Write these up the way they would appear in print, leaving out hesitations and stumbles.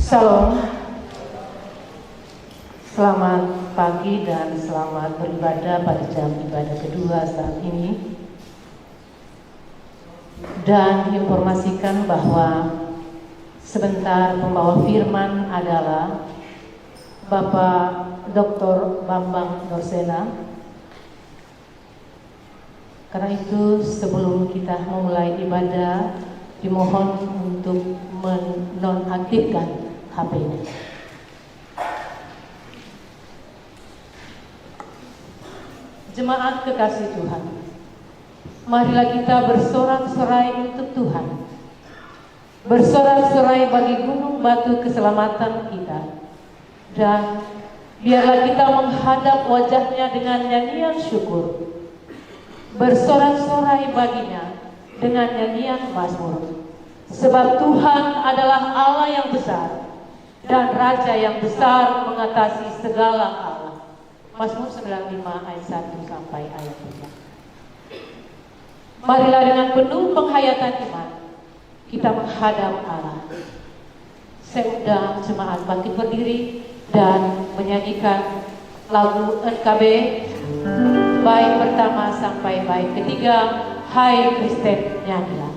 Shalom, selamat pagi dan selamat beribadah pada jam ibadah kedua saat ini. Dan diinformasikan bahwa sebentar pembawa firman adalah Bapak Dr. Bambang Dorsena. Karena itu sebelum kita memulai ibadah, dimohon untuk menonaktifkan HP-nya. Jemaat kekasih Tuhan, marilah kita bersorak-sorai untuk Tuhan, bersorak-sorai bagi gunung batu keselamatan kita, dan biarlah kita menghadap wajahnya dengan nyanyian syukur, bersorak-sorai baginya dengan nyanyian mazmur, sebab Tuhan adalah Allah yang besar dan Raja yang besar mengatasi segala Allah. Mazmur 95 ayat 1 sampai ayat 3. Marilah dengan penuh penghayatan iman kita menghadap Allah. Saya undang jemaat bangkit berdiri dan menyanyikan lagu NKB bait pertama sampai bait ketiga. Hai Kristen, nyanyilah.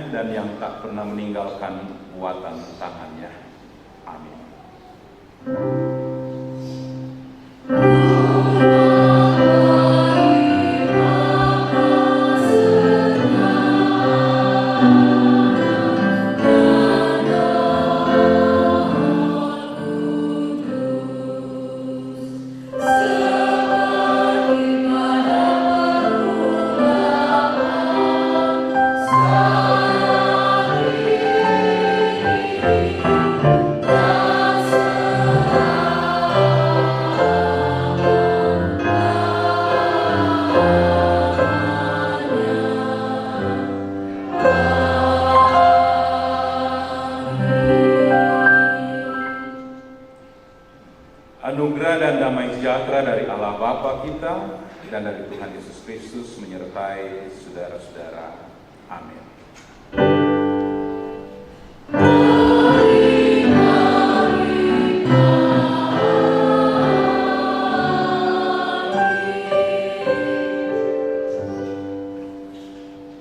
Dan yang tak pernah meninggalkan kuatan tangannya. Amin. Seperti pada sejahtera dari Allah Bapa kita dan dari Tuhan Yesus Kristus menyertai saudara-saudara. Amin.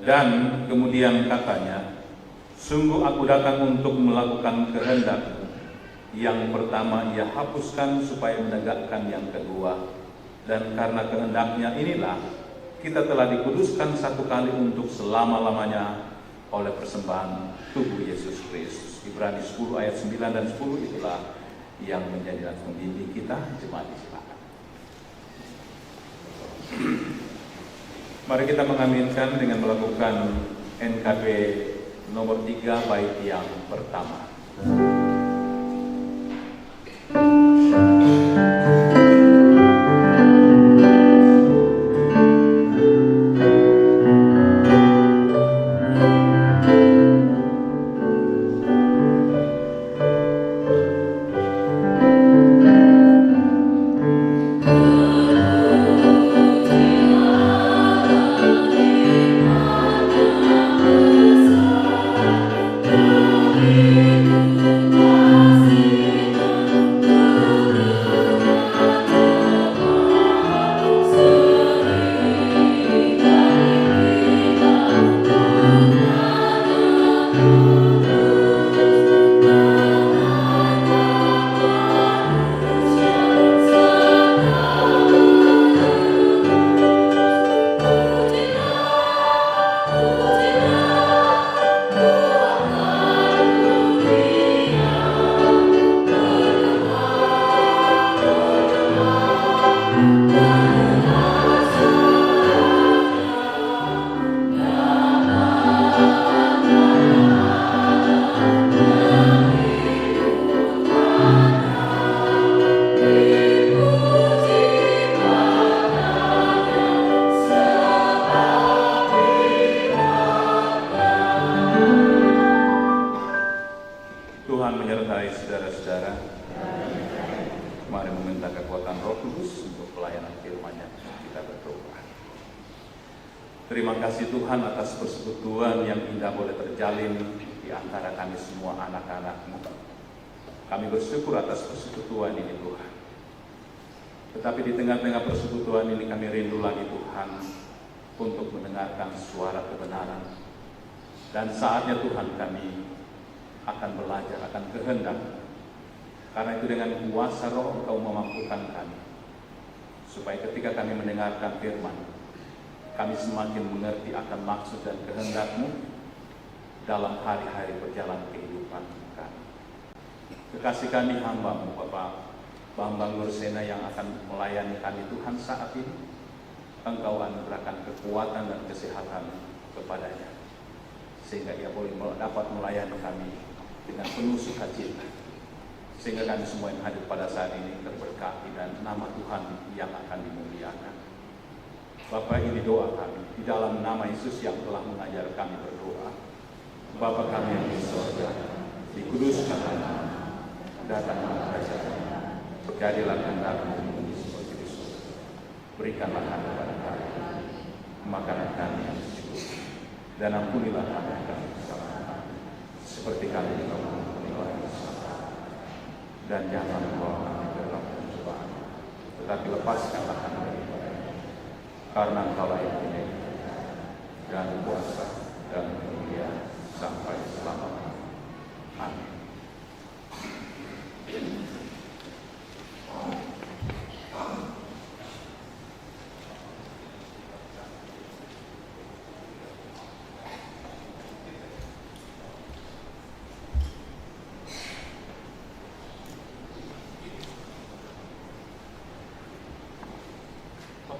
Dan kemudian katanya, sungguh aku datang untuk melakukan kehendak-Mu. Yang pertama ia hapuskan supaya menegakkan yang kedua. Dan karena kehendaknya inilah, kita telah dikuduskan satu kali untuk selama-lamanya oleh persembahan tubuh Yesus Kristus. Ibrani 10 ayat 9 dan 10 itulah yang menjadi dan membimbing kita. Jemaat silakan. Mari kita mengaminkan dengan melakukan NKB nomor 3 bait yang pertama. Tuhan menyertai saudara-saudara. Mari meminta kekuatan Roh Kudus untuk pelayanan firman-Nya. Kita berdoa. Terima kasih Tuhan atas persekutuan yang indah boleh terjalin di antara kami semua anak-anak-Mu. Kami bersyukur atas persekutuan ini Tuhan. Tetapi di tengah-tengah persekutuan ini kami rindu lagi Tuhan untuk mendengarkan suara kebenaran. Dan saatnya Tuhan kami akan belajar, akan kehendak. Karena itu dengan kuasa Roh Engkau memampukan kami, supaya ketika kami mendengarkan firman, kami semakin mengerti akan maksud dan kehendak-Mu dalam hari-hari perjalanan kehidupan kami. Kekasih kami hamba-Mu Bapak Bambang Nursena yang akan melayani kami Tuhan saat ini, Engkau anugerahkan kekuatan dan kesehatan kepadanya, sehingga ia boleh dapat melayani kami dengan penuh sukacita, sehingga kami semua yang hadir pada saat ini terberkati dan nama Tuhan yang akan dimuliakan. Bapa, ini doa kami di dalam nama Yesus yang telah mengajar kami berdoa. Bapa kami yang di surga, dikuduskanlah namamu, datanglah kerajaan-Mu, jadilah kehendak-Mu di bumi seperti di surga. Berikanlah kami kepada kami makanan kami yang secukupnya, dan ampunilah kami seperti kami juga mengampuni orang bersalah. Dan jangan membawa kami ke dalam pencobaan, tetapi lepaskanlah kami daripadanya. Karena Engkaulah yang punya dan kuasa dan kemuliaan sampai selama-lamanya. Amin.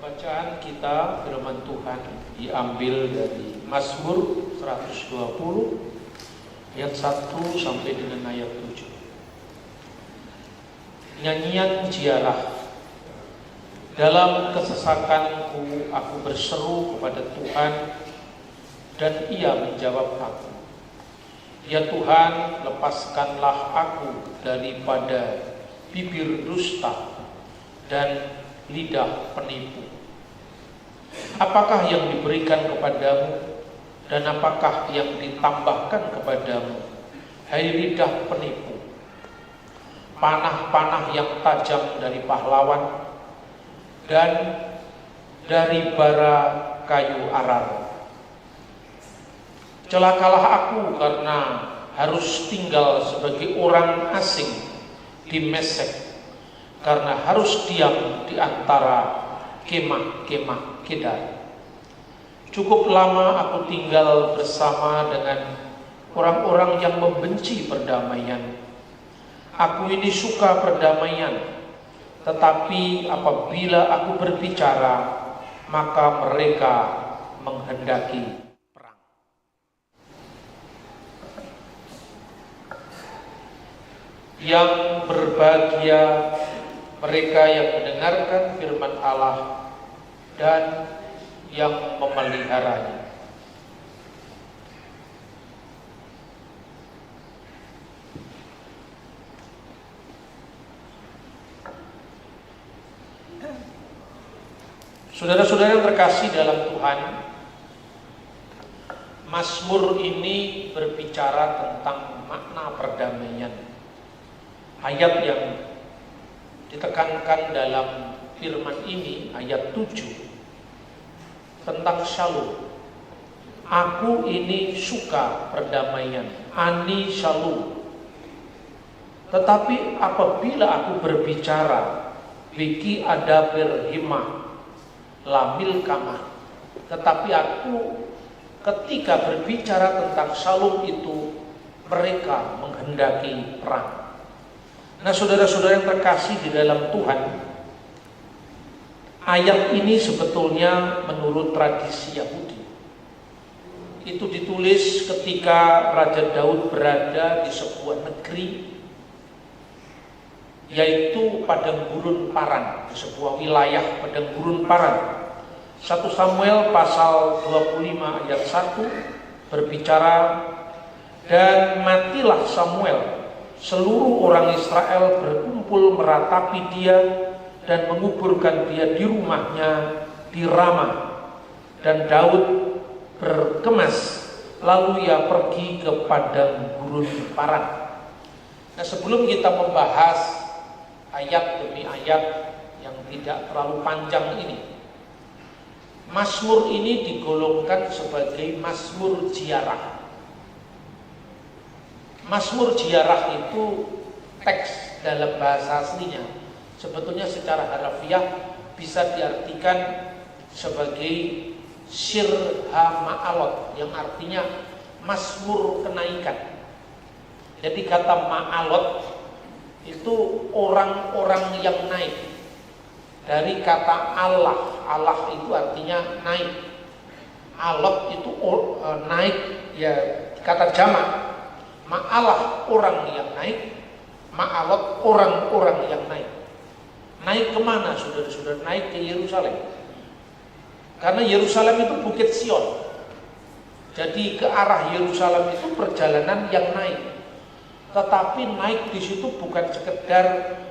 Bacaan kita firman Tuhan diambil dari Mazmur 120 ayat 1 sampai dengan ayat 7. Nyanyian ziarah. Dalam kesesakanku aku berseru kepada Tuhan dan Ia menjawab aku. Ya Tuhan, lepaskanlah aku daripada bibir dusta dan lidah penipu. Apakah yang diberikan kepadamu dan apakah yang ditambahkan kepadamu, hai lidah penipu? Panah-panah yang tajam dari pahlawan dan dari bara kayu arar. Celakalah aku karena harus tinggal sebagai orang asing di Mesek, karena harus diam di antara kemah-kemah Kedar. Cukup lama aku tinggal bersama dengan orang-orang yang membenci perdamaian. Aku ini suka perdamaian, tetapi apabila aku berbicara, maka mereka menghendaki perang. Yang berbahagia mereka yang mendengarkan firman Allah dan yang memeliharanya. Saudara-saudara yang terkasih dalam Tuhan, Mazmur ini berbicara tentang makna perdamaian. Ayat yang ditekankan dalam firman ini, ayat 7, tentang shalom. Aku ini suka perdamaian, ani shalom. Tetapi apabila aku berbicara, biki ada berhimah, lamil kamah. Tetapi aku ketika berbicara tentang shalom itu, mereka menghendaki perang. Nah, saudara-saudara yang terkasih di dalam Tuhan, ayat ini sebetulnya menurut tradisi Yahudi itu ditulis ketika Raja Daud berada di sebuah negeri, yaitu padang gurun Paran, di sebuah wilayah padang gurun Paran. 1 Samuel pasal 25 ayat 1 berbicara, dan matilah Samuel, seluruh orang Israel berkumpul meratapi dia dan menguburkan dia di rumahnya di Rama. Dan Daud berkemas, lalu ia pergi ke padang gurun Paran. Nah, sebelum kita membahas ayat demi ayat yang tidak terlalu panjang ini, Mazmur ini digolongkan sebagai Mazmur ziarah. Mazmur ziarah itu teks dalam bahasa aslinya sebetulnya secara harafiah bisa diartikan sebagai sirha ma'alot, yang artinya Mazmur kenaikan. Jadi kata ma'alot itu orang-orang yang naik. Dari kata Allah, Allah itu artinya naik. Alot itu naik, ya kata jamak. Ma'alah orang yang naik, ma'alot orang-orang yang naik. Naik kemana saudara-saudara? Naik ke Yerusalem. Karena Yerusalem itu Bukit Sion. Jadi ke arah Yerusalem itu perjalanan yang naik. Tetapi naik di situ bukan sekedar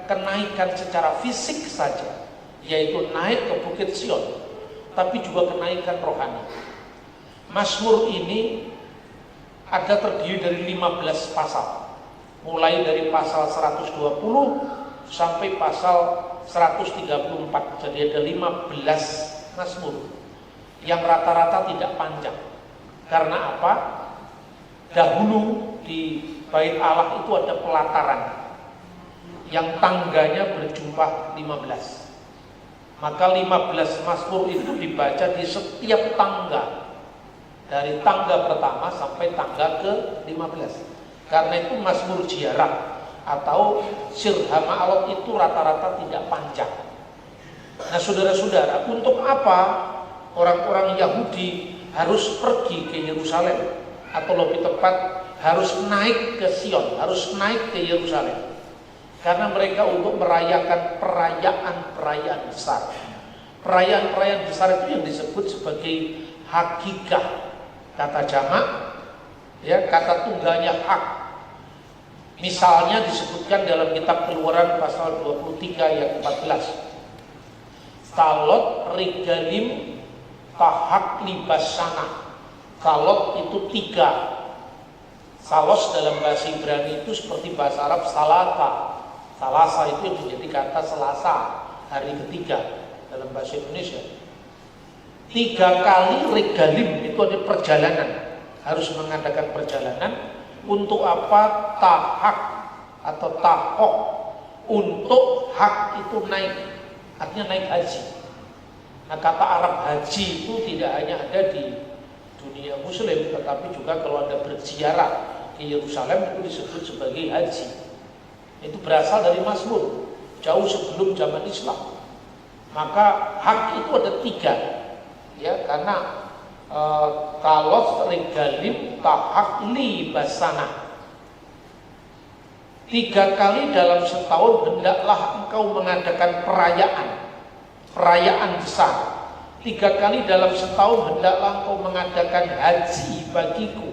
kenaikan secara fisik saja, yaitu naik ke Bukit Sion, tapi juga kenaikan rohani. Mazmur ini ada terdiri dari 15 pasal, mulai dari pasal 120 sampai pasal 134. Jadi ada 15 Mazmur yang rata-rata tidak panjang. Karena apa? Dahulu di Bait Allah itu ada pelataran yang tangganya berjumlah 15. Maka 15 Mazmur itu dibaca di setiap tangga, dari tangga pertama sampai tangga ke-15. Karena itu Mazmur ziarah atau sirha ma'alot itu rata-rata tidak panjang. Nah, saudara-saudara, untuk apa orang-orang Yahudi harus pergi ke Yerusalem, atau lebih tepat harus naik ke Sion, harus naik ke Yerusalem? Karena mereka untuk merayakan perayaan-perayaan besar. Perayaan-perayaan besar itu yang disebut sebagai hakikah. Kata jamak, ya, kata tunggalnya hak. Misalnya disebutkan dalam kitab Keluaran pasal 23 ayat 14. Talot, regalim, tahak, libasana. Talot itu 3. Salos dalam bahasa Ibrani itu seperti bahasa Arab salata. Salasa itu yang menjadi kata Selasa, hari ketiga dalam bahasa Indonesia. 3 kali regalim itu ada perjalanan, harus mengadakan perjalanan. Untuk apa? Tahak atau tahok. Untuk hak itu naik, artinya naik haji. Nah, kata Arab haji itu tidak hanya ada di dunia muslim, tetapi juga kalau Anda berziarah ke Yerusalem itu disebut sebagai haji. Itu berasal dari Mazmur, jauh sebelum zaman Islam. Maka hak itu ada 3, ya, karena talos, regalim, tahak, libasana. 3 kali dalam setahun hendaklah engkau mengadakan perayaan besar. 3 kali dalam setahun hendaklah engkau mengadakan haji bagiku,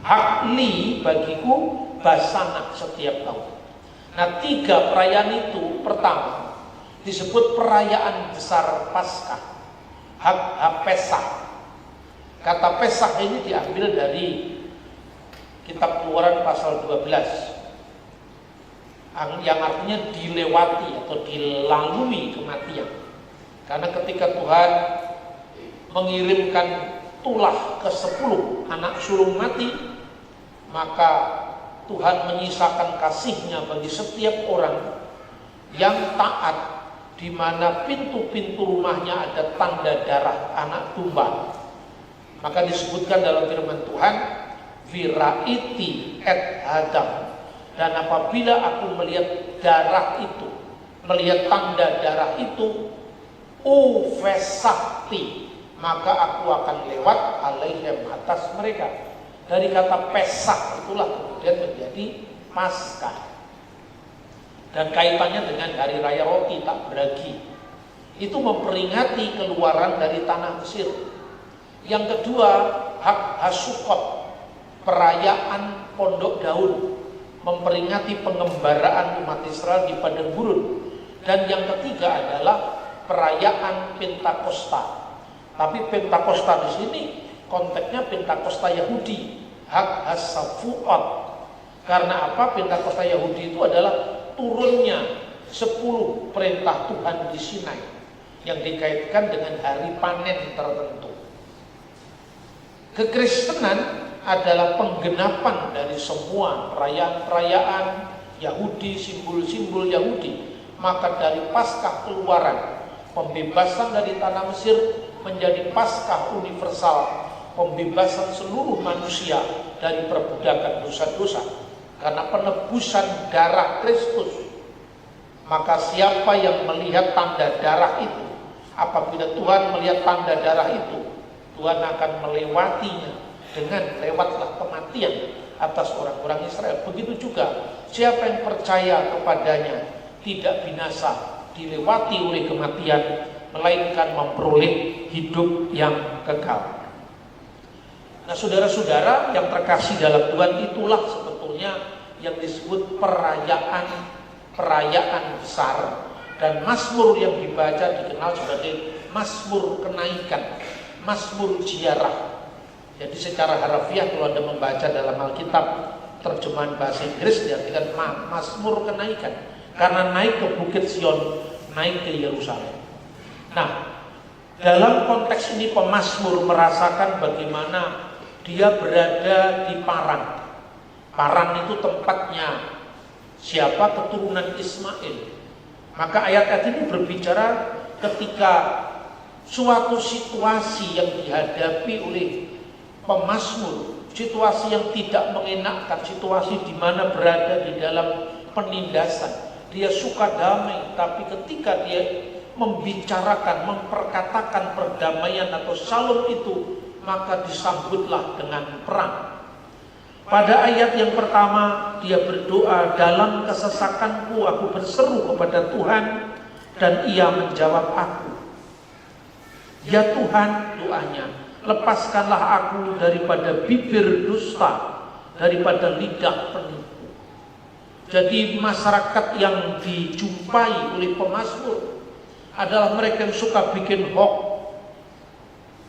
hak li bagiku, basana setiap tahun. Nah, 3 perayaan itu, pertama disebut perayaan besar Paskah, hak Pesach. Kata Pesach ini diambil dari kitab Keluaran pasal 12 yang artinya dilewati atau dilalui kematian. Karena ketika Tuhan mengirimkan tulah ke-10 anak sulung mati, maka Tuhan menyisakan kasih-Nya bagi setiap orang yang taat, di mana pintu-pintu rumahnya ada tanda darah anak domba. Maka disebutkan dalam firman Tuhan, viraiti et hadam, dan apabila aku melihat darah itu, melihat tanda darah itu, uvesakti, maka aku akan lewat alaihim, atas mereka. Dari kata Pesach itulah kemudian menjadi Paskah. Dan kaitannya dengan hari raya roti tak beragi, itu memperingati keluaran dari tanah Mesir. Yang kedua, hak Hasukot, perayaan pondok daun, memperingati pengembaraan umat Israel di padang gurun. Dan yang ketiga adalah perayaan Pentakosta. Tapi Pentakosta di sini konteksnya Pentakosta Yahudi, hak Hasafuot. Karena apa? Pentakosta Yahudi itu adalah turunnya 10 perintah Tuhan di Sinai yang dikaitkan dengan hari panen tertentu. Kekristenan adalah penggenapan dari semua perayaan-perayaan Yahudi, simbol-simbol Yahudi. Maka dari Paskah keluaran, pembebasan dari tanah Mesir, menjadi Paskah universal, pembebasan seluruh manusia dari perbudakan dosa-dosa. Karena penebusan darah Kristus, maka siapa yang melihat tanda darah itu, apabila Tuhan melihat tanda darah itu, Tuhan akan melewatinya dengan lewatlah kematian atas orang-orang Israel. Begitu juga siapa yang percaya kepadanya tidak binasa, dilewati oleh kematian, melainkan memperoleh hidup yang kekal. Nah, saudara-saudara yang terkasih dalam Tuhan, itulah sebetulnya yang disebut perayaan besar. Dan Mazmur yang dibaca dikenal sebagai Mazmur kenaikan, Mazmur ziarah. Jadi secara harafiah kalau Anda membaca dalam Alkitab terjemahan bahasa Inggris diartikan Mazmur kenaikan, karena naik ke Bukit Sion, naik ke Yerusalem. Nah, dalam konteks ini pemazmur merasakan bagaimana dia berada di Paran. Paran itu tempatnya siapa? Keturunan Ismail. Maka ayat-ayat ini berbicara ketika suatu situasi yang dihadapi oleh pemazmur, situasi yang tidak mengenakkan, situasi di mana berada di dalam penindasan. Dia suka damai, tapi ketika dia membicarakan, memperkatakan perdamaian atau shalom itu, maka disambutlah dengan perang. Pada ayat yang pertama dia berdoa, dalam kesesakanku aku berseru kepada Tuhan dan Ia menjawab aku. Ya Tuhan, doanya, lepaskanlah aku daripada bibir dusta, daripada lidah penipu. Jadi masyarakat yang dijumpai oleh pemazmur adalah mereka yang suka bikin hoax,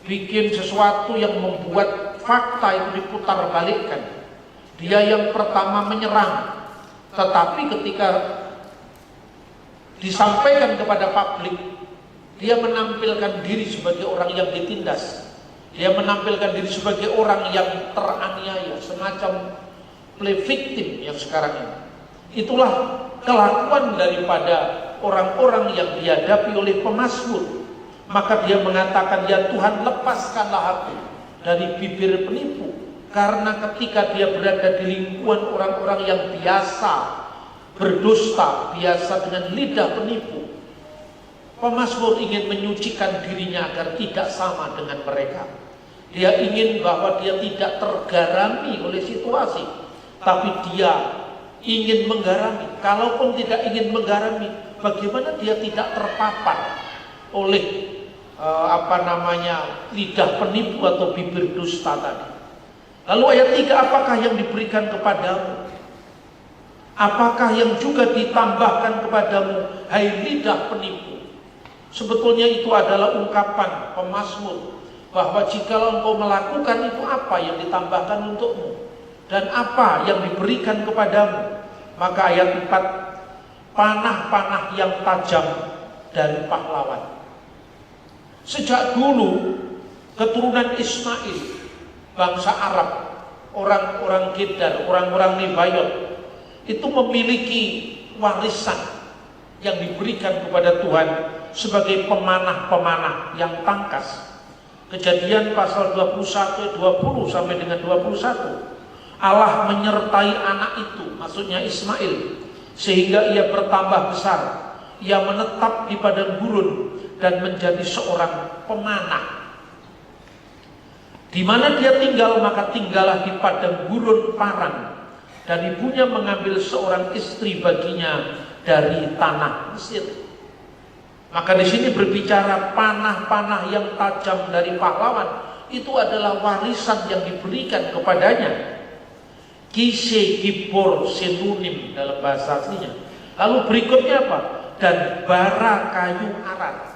bikin sesuatu yang membuat fakta itu diputar balikkan. Dia yang pertama menyerang, tetapi ketika disampaikan kepada publik, dia menampilkan diri sebagai orang yang ditindas. Dia menampilkan diri sebagai orang yang teraniaya, semacam play victim yang sekarang ini. Itulah kelakuan daripada orang-orang yang dihadapi oleh pemazmur. Maka dia mengatakan, ya Tuhan, lepaskanlah aku dari bibir penipu. Karena ketika dia berada di lingkungan orang-orang yang biasa berdusta, biasa dengan lidah penipu, pemazmur ingin menyucikan dirinya agar tidak sama dengan mereka. Dia ingin bahwa dia tidak tergarami oleh situasi, tapi dia ingin menggarami. Kalaupun tidak ingin menggarami, bagaimana dia tidak terpapar oleh lidah penipu atau bibir dusta tadi. Lalu ayat 3, apakah yang diberikan kepadamu? Apakah yang juga ditambahkan kepadamu, hai lidah penipu? Sebetulnya itu adalah ungkapan pemazmur bahwa jikalau engkau melakukan itu, apa yang ditambahkan untukmu dan apa yang diberikan kepadamu? Maka ayat 4, panah-panah yang tajam dari pahlawan. Sejak dulu keturunan Ismail, bangsa Arab, orang-orang Kedar, orang-orang Nebayot, itu memiliki warisan yang diberikan kepada Tuhan sebagai pemanah-pemanah yang tangkas. Kejadian pasal 21, 20 sampai dengan 21. Allah menyertai anak itu, maksudnya Ismail, sehingga ia bertambah besar. Ia menetap di padang gurun dan menjadi seorang pemanah. Di mana dia tinggal, maka tinggallah di padang gurun Paran, dan ibunya mengambil seorang istri baginya dari tanah Mesir. Maka di sini berbicara panah-panah yang tajam dari pahlawan, itu adalah warisan yang diberikan kepadanya. Kiseh Gibor Senunim dalam bahasa aslinya. Lalu berikutnya apa? Dan bara kayu arat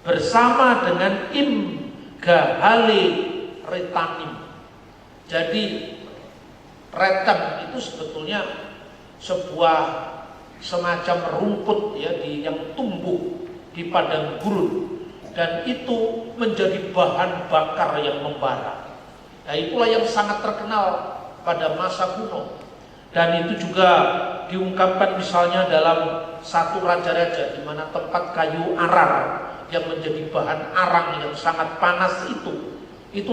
bersama dengan Gahale Retanim. Jadi retam itu sebetulnya sebuah semacam rumput ya, yang tumbuh di padang gurun, dan itu menjadi bahan bakar yang membara. Nah, itulah yang sangat terkenal pada masa kuno, dan itu juga diungkapkan misalnya dalam satu raja-raja, di mana tempat kayu arar yang menjadi bahan arang yang sangat panas itu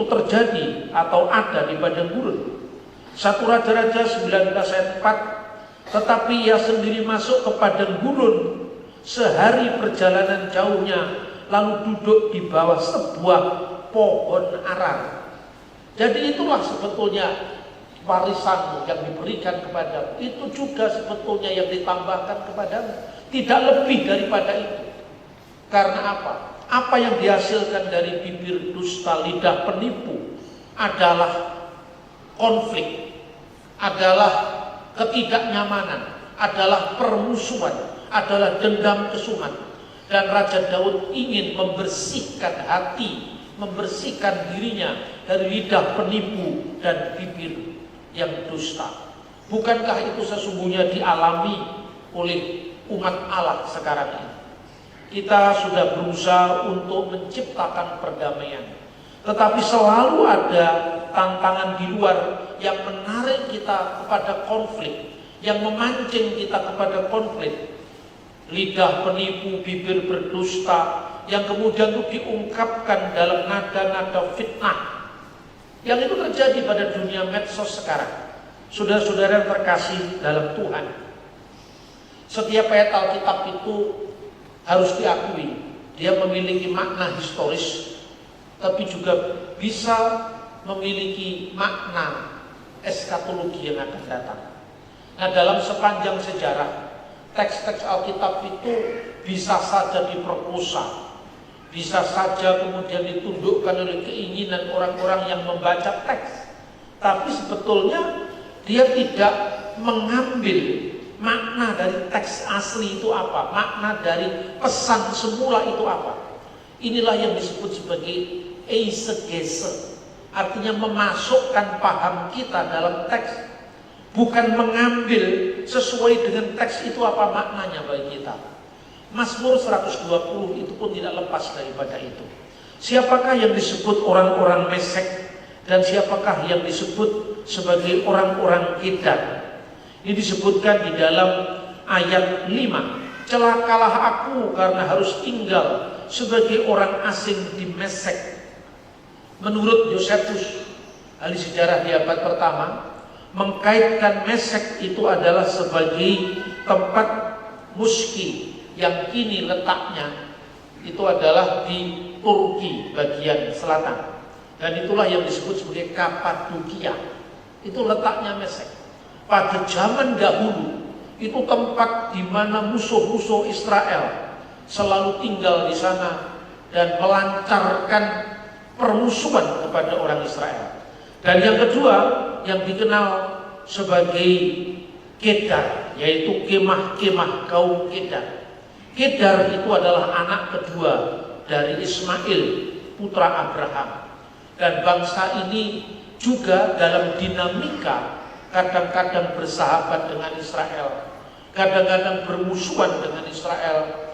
terjadi atau ada di padang gurun. Satu raja-raja 19 ayat 4, tetapi ia sendiri masuk ke padang gurun sehari perjalanan jauhnya, lalu duduk di bawah sebuah pohon arar. Jadi itulah sebetulnya warisan yang diberikan kepadamu, itu juga sebetulnya yang ditambahkan kepadamu, tidak lebih daripada itu. Karena apa? Apa yang dihasilkan dari bibir dusta, lidah penipu adalah konflik, adalah ketidaknyamanan, adalah permusuhan, adalah dendam kesumat. Dan Raja Daud ingin membersihkan hati, membersihkan dirinya dari lidah penipu dan bibir yang dusta. Bukankah itu sesungguhnya dialami oleh umat Allah sekarang ini? Kita sudah berusaha untuk menciptakan perdamaian, tetapi selalu ada tantangan di luar yang menarik kita kepada konflik, yang memancing kita kepada konflik. Lidah penipu, bibir berdusta, yang kemudian itu diungkapkan dalam nada-nada fitnah. Yang itu terjadi pada dunia medsos sekarang. Saudara-saudara yang terkasih dalam Tuhan, setiap ayat Alkitab itu harus diakui, dia memiliki makna historis, tapi juga bisa memiliki makna eskatologi yang akan datang. Nah, dalam sepanjang sejarah, teks-teks Alkitab itu bisa saja diperkosa, bisa saja kemudian ditundukkan oleh keinginan orang-orang yang membaca teks. Tapi sebetulnya dia tidak mengambil makna dari teks asli itu apa, makna dari pesan semula itu apa. Inilah yang disebut sebagai eisegese, artinya memasukkan paham kita dalam teks, bukan mengambil sesuai dengan teks itu apa maknanya bagi kita. Mazmur 120 itu pun tidak lepas daripada itu. Siapakah yang disebut orang-orang Mesek dan siapakah yang disebut sebagai orang-orang Kedar? Ini disebutkan di dalam ayat 5. Celakalah aku karena harus tinggal sebagai orang asing di Mesek. Menurut Josephus, ahli sejarah di abad pertama, mengkaitkan Mesek itu adalah sebagai tempat muski yang kini letaknya itu adalah di Turki bagian selatan. Dan itulah yang disebut sebagai Kapadokia. Itu letaknya Mesek. Pada zaman dahulu itu tempat di mana musuh-musuh Israel selalu tinggal di sana dan melancarkan permusuhan kepada orang Israel. Dan yang kedua yang dikenal sebagai Kedar, yaitu kemah-kemah kaum Kedar. Kedar itu adalah anak kedua dari Ismail, putra Abraham. Dan bangsa ini juga dalam dinamika kadang-kadang bersahabat dengan Israel, kadang-kadang bermusuhan dengan Israel.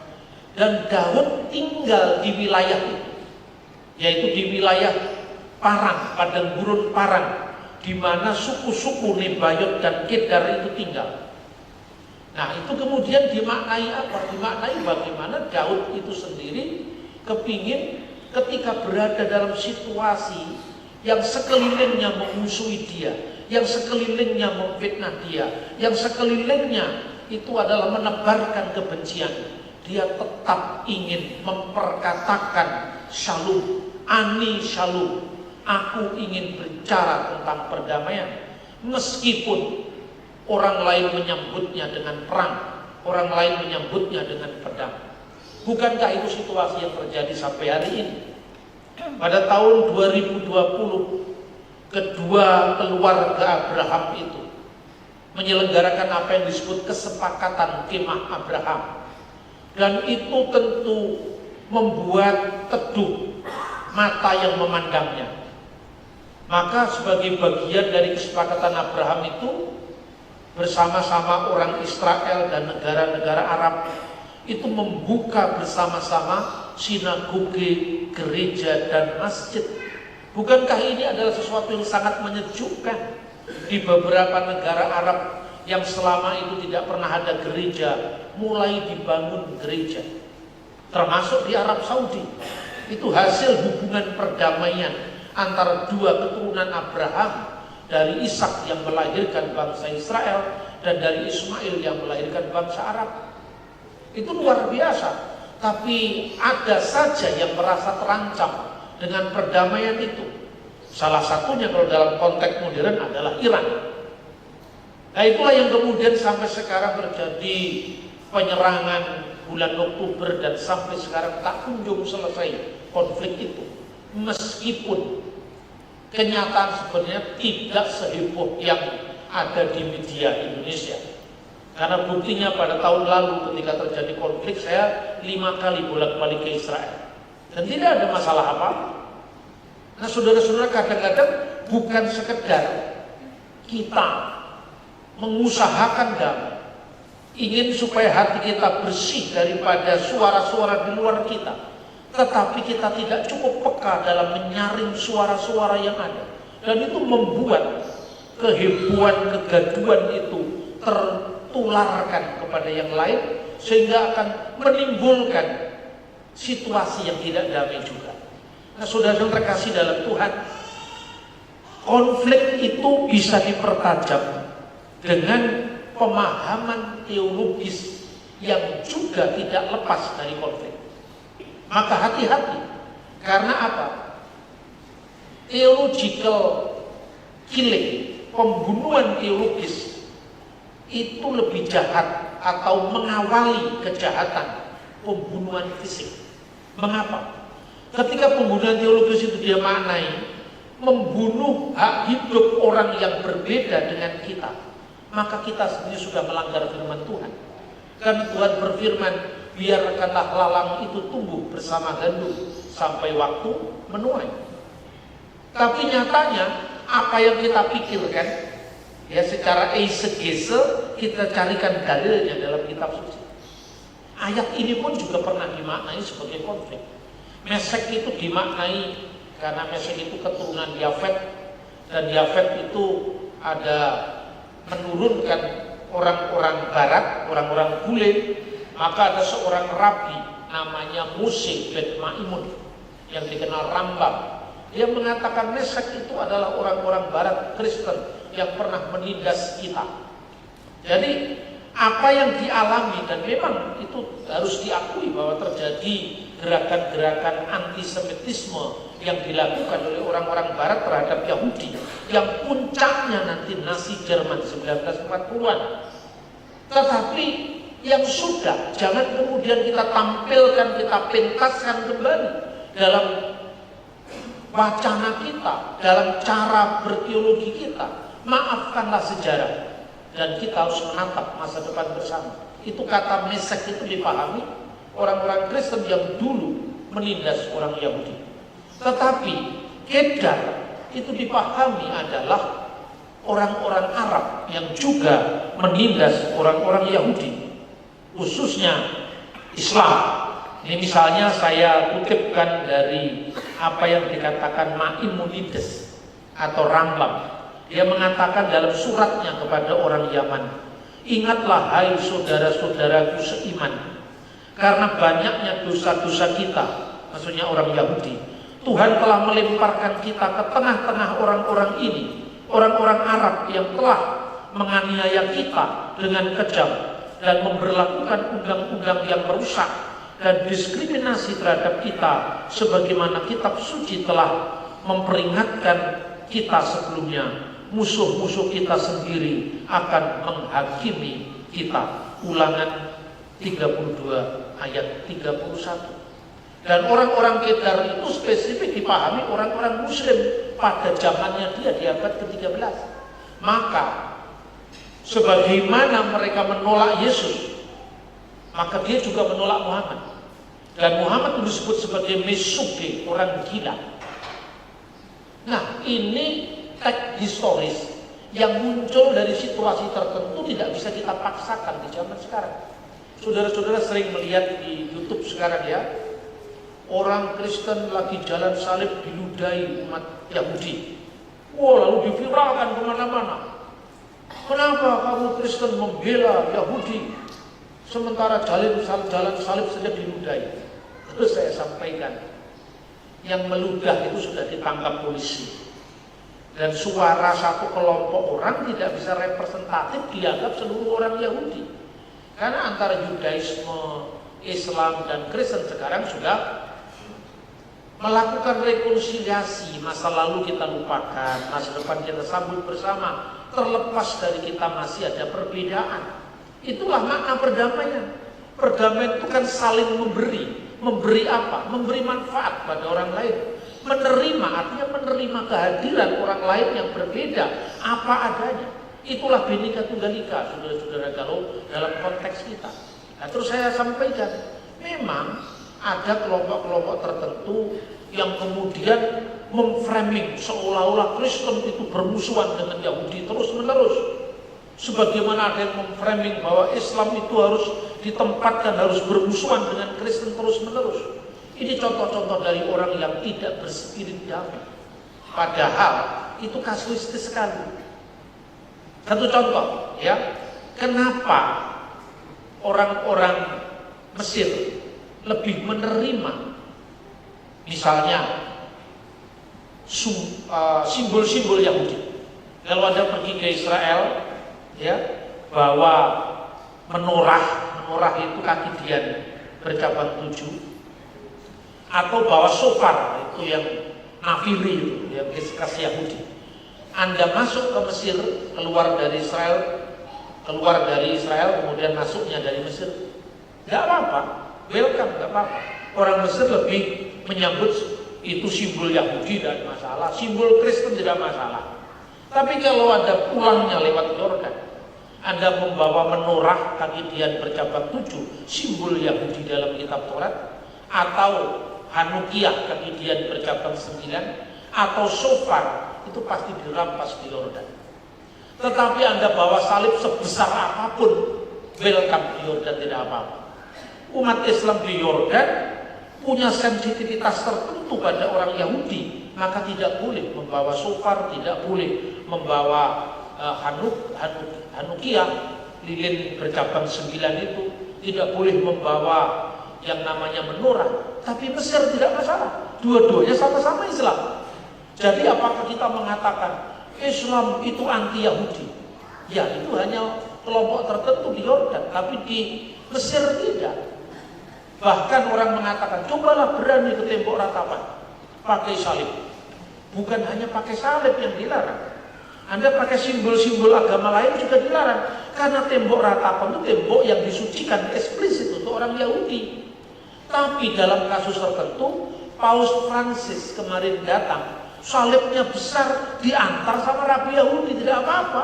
Dan Daud tinggal di wilayah itu, yaitu di wilayah Parang, padang gurun Parang, di mana suku-suku Nebayot dan Kedar itu tinggal. Nah, itu kemudian dimaknai apa? Dimaknai bagaimana Daud itu sendiri kepingin ketika berada dalam situasi yang sekelilingnya memusuhi dia, yang sekelilingnya memfitnah dia, yang sekelilingnya itu adalah menebarkan kebencian, dia tetap ingin memperkatakan shalom, ani shalom. Aku ingin berbicara tentang perdamaian, meskipun orang lain menyambutnya dengan perang, orang lain menyambutnya dengan pedang. Bukankah itu situasi yang terjadi sampai hari ini? Pada tahun 2020, kedua keluarga Abraham itu menyelenggarakan apa yang disebut kesepakatan kemah Abraham. Dan itu tentu membuat teduh mata yang memandangnya. Maka sebagai bagian dari kesepakatan Abraham itu, bersama-sama orang Israel dan negara-negara Arab itu membuka bersama-sama sinagoge, gereja, dan masjid. Bukankah ini adalah sesuatu yang sangat menyejukkan? Di beberapa negara Arab yang selama itu tidak pernah ada gereja, mulai dibangun gereja. Termasuk di Arab Saudi. Itu hasil hubungan perdamaian antara dua keturunan Abraham, dari Ishak yang melahirkan bangsa Israel dan dari Ismail yang melahirkan bangsa Arab. Itu luar biasa. Tapi ada saja yang merasa terancam dengan perdamaian itu. Salah satunya kalau dalam konteks modern adalah Iran. Nah, itulah yang kemudian sampai sekarang terjadi penyerangan bulan Oktober dan sampai sekarang tak kunjung selesai konflik itu. Meskipun kenyataan sebenarnya tidak seheboh yang ada di media Indonesia. Karena buktinya pada tahun lalu ketika terjadi konflik, saya 5 kali bolak-balik ke Israel dan tidak ada masalah apa. Nah, saudara-saudara, kadang-kadang bukan sekedar kita mengusahakan damai, ingin supaya hati kita bersih daripada suara-suara di luar kita, tetapi kita tidak cukup peka dalam menyaring suara-suara yang ada. Dan itu membuat kehebohan, kegaduhan itu tertularkan kepada yang lain, sehingga akan menimbulkan situasi yang tidak damai juga. Nah, saudara-saudara terkasih dalam Tuhan, konflik itu bisa dipertajam dengan pemahaman teologis yang juga tidak lepas dari konflik. Maka hati-hati, karena apa? Theological killing, pembunuhan teologis itu lebih jahat atau mengawali kejahatan pembunuhan fisik. Mengapa? Ketika pembunuhan teologis itu dia maknai membunuh hak hidup orang yang berbeda dengan kita, maka kita sendiri sudah melanggar firman Tuhan. Kan Tuhan berfirman, biarkanlah lalang itu tumbuh bersama gandum sampai waktu menuai. Tapi nyatanya apa yang kita pikirkan, ya secara eisegese kita carikan dalilnya dalam kitab suci. Ayat ini pun juga pernah dimaknai sebagai konflik. Mesek itu dimaknai karena Mesek itu keturunan Yafet, dan Yafet itu ada menurunkan orang-orang barat, orang-orang bule. Maka ada seorang rabi namanya Moshe ben Maimun yang dikenal Rambam. Dia mengatakan Mesek itu adalah orang-orang barat Kristen yang pernah menindas kita. Jadi apa yang dialami, dan memang itu harus diakui bahwa terjadi gerakan-gerakan antisemitisme yang dilakukan oleh orang-orang barat terhadap Yahudi, yang puncaknya nanti Nazi Jerman 1940-an. Tetapi yang sudah, jangan kemudian kita tampilkan, kita pentaskan kembali dalam wacana kita, dalam cara berteologi kita. Maafkanlah sejarah, dan kita harus menatap masa depan bersama. Itu kata Mesek itu dipahami orang-orang Kristen yang dulu menindas orang Yahudi. Tetapi Kedar itu dipahami adalah orang-orang Arab yang juga menindas orang-orang Yahudi, khususnya Islam. Ini misalnya saya kutipkan dari apa yang dikatakan Maimonides atau Rambam. Dia mengatakan dalam suratnya kepada orang Yaman, ingatlah hai saudara-saudaraku seiman, karena banyaknya dosa-dosa kita, maksudnya orang Yahudi, Tuhan telah melemparkan kita ke tengah-tengah orang-orang ini, orang-orang Arab yang telah menganiaya kita dengan kejam dan memberlakukan undang-undang yang merusak dan diskriminasi terhadap kita, sebagaimana kitab suci telah memperingatkan kita sebelumnya. Musuh-musuh kita sendiri akan menghakimi kita. Ulangan 32 ayat 31. Dan orang-orang Kedar itu spesifik dipahami orang-orang Muslim pada zamannya dia di abad ke-13. Maka sebagaimana mereka menolak Yesus, maka dia juga menolak Muhammad. Dan Muhammad disebut sebagai Mesuge, orang gila. Nah, ini teks historis yang muncul dari situasi tertentu, tidak bisa kita paksakan di zaman sekarang. Saudara-saudara sering melihat di YouTube sekarang ya, orang Kristen lagi jalan salib diludahi umat Yahudi. Wah, lalu diviralkan kemana-mana. Kenapa kamu Kristen membela Yahudi, sementara jalan salib saja diludahi? Terus saya sampaikan, yang meludah itu sudah ditangkap polisi. Dan suara satu kelompok orang tidak bisa representatif dianggap seluruh orang Yahudi. Karena antara Yudaisme, Islam, dan Kristen sekarang sudah melakukan rekonsiliasi. Masa lalu kita lupakan, masa depan kita sambut bersama. Terlepas dari kita masih ada perbedaan. Itulah makna perdamaian. Perdamaian itu kan saling memberi. Memberi apa? Memberi manfaat pada orang lain. Menerima, artinya menerima kehadiran orang lain yang berbeda apa adanya. Itulah Bhinneka Tunggal Ika, saudara-saudara, kalau dalam konteks kita. Nah, terus saya sampaikan, memang ada kelompok-kelompok tertentu yang kemudian memframing seolah-olah Kristen itu bermusuhan dengan Yahudi terus-menerus. Sebagaimana ada yang memframing bahwa Islam itu harus ditempatkan, harus bermusuhan dengan Kristen terus-menerus. Ini contoh-contoh dari orang yang tidak berspirit damai. Padahal itu kasuistis sekali. Satu contoh ya, kenapa orang-orang Mesir lebih menerima misalnya simbol-simbol Yahudi. Kalau Anda pergi ke Israel ya, bahwa menorah itu kaki dian bercabang 7, atau bawa shofar itu yang nafiri itu yang khas Yahudi. Anda masuk ke Mesir, keluar dari Israel kemudian masuknya dari Mesir, nggak apa-apa, welcome, nggak apa-apa. Orang Mesir lebih menyambut itu simbol Yahudi tidak masalah, simbol Kristen tidak masalah. Tapi kalau ada pulangnya lewat Yordan, Anda membawa menorah kaki Dian bercabang 7, simbol Yahudi dalam kitab Taurat, atau Hanukiah kaki Dian bercabang 9, atau shofar, itu pasti dirampas di Yordan. Tetapi Anda bawa salib sebesar apapun, welcome di Yordan, tidak apa-apa. Umat Islam di Yordan punya sensitivitas tertentu pada orang Yahudi, maka tidak boleh membawa shofar, tidak boleh membawa Hanukiah, lilin bercabang 9 itu, tidak boleh membawa yang namanya menorah. Tapi Mesir tidak masalah, dua-duanya sama-sama Islam. Jadi apakah kita mengatakan Islam itu anti Yahudi? Ya, itu hanya kelompok tertentu di Yordan, tapi di Mesir tidak. Bahkan orang mengatakan, cobalah berani ke tembok ratapan pakai salib. Bukan hanya pakai salib yang dilarang, Anda pakai simbol-simbol agama lain juga dilarang. Karena tembok ratapan itu tembok yang disucikan eksplisit untuk orang Yahudi. Tapi dalam kasus tertentu, Paus Francis kemarin datang, salibnya besar, diantar sama Rabi Yahudi, tidak apa-apa.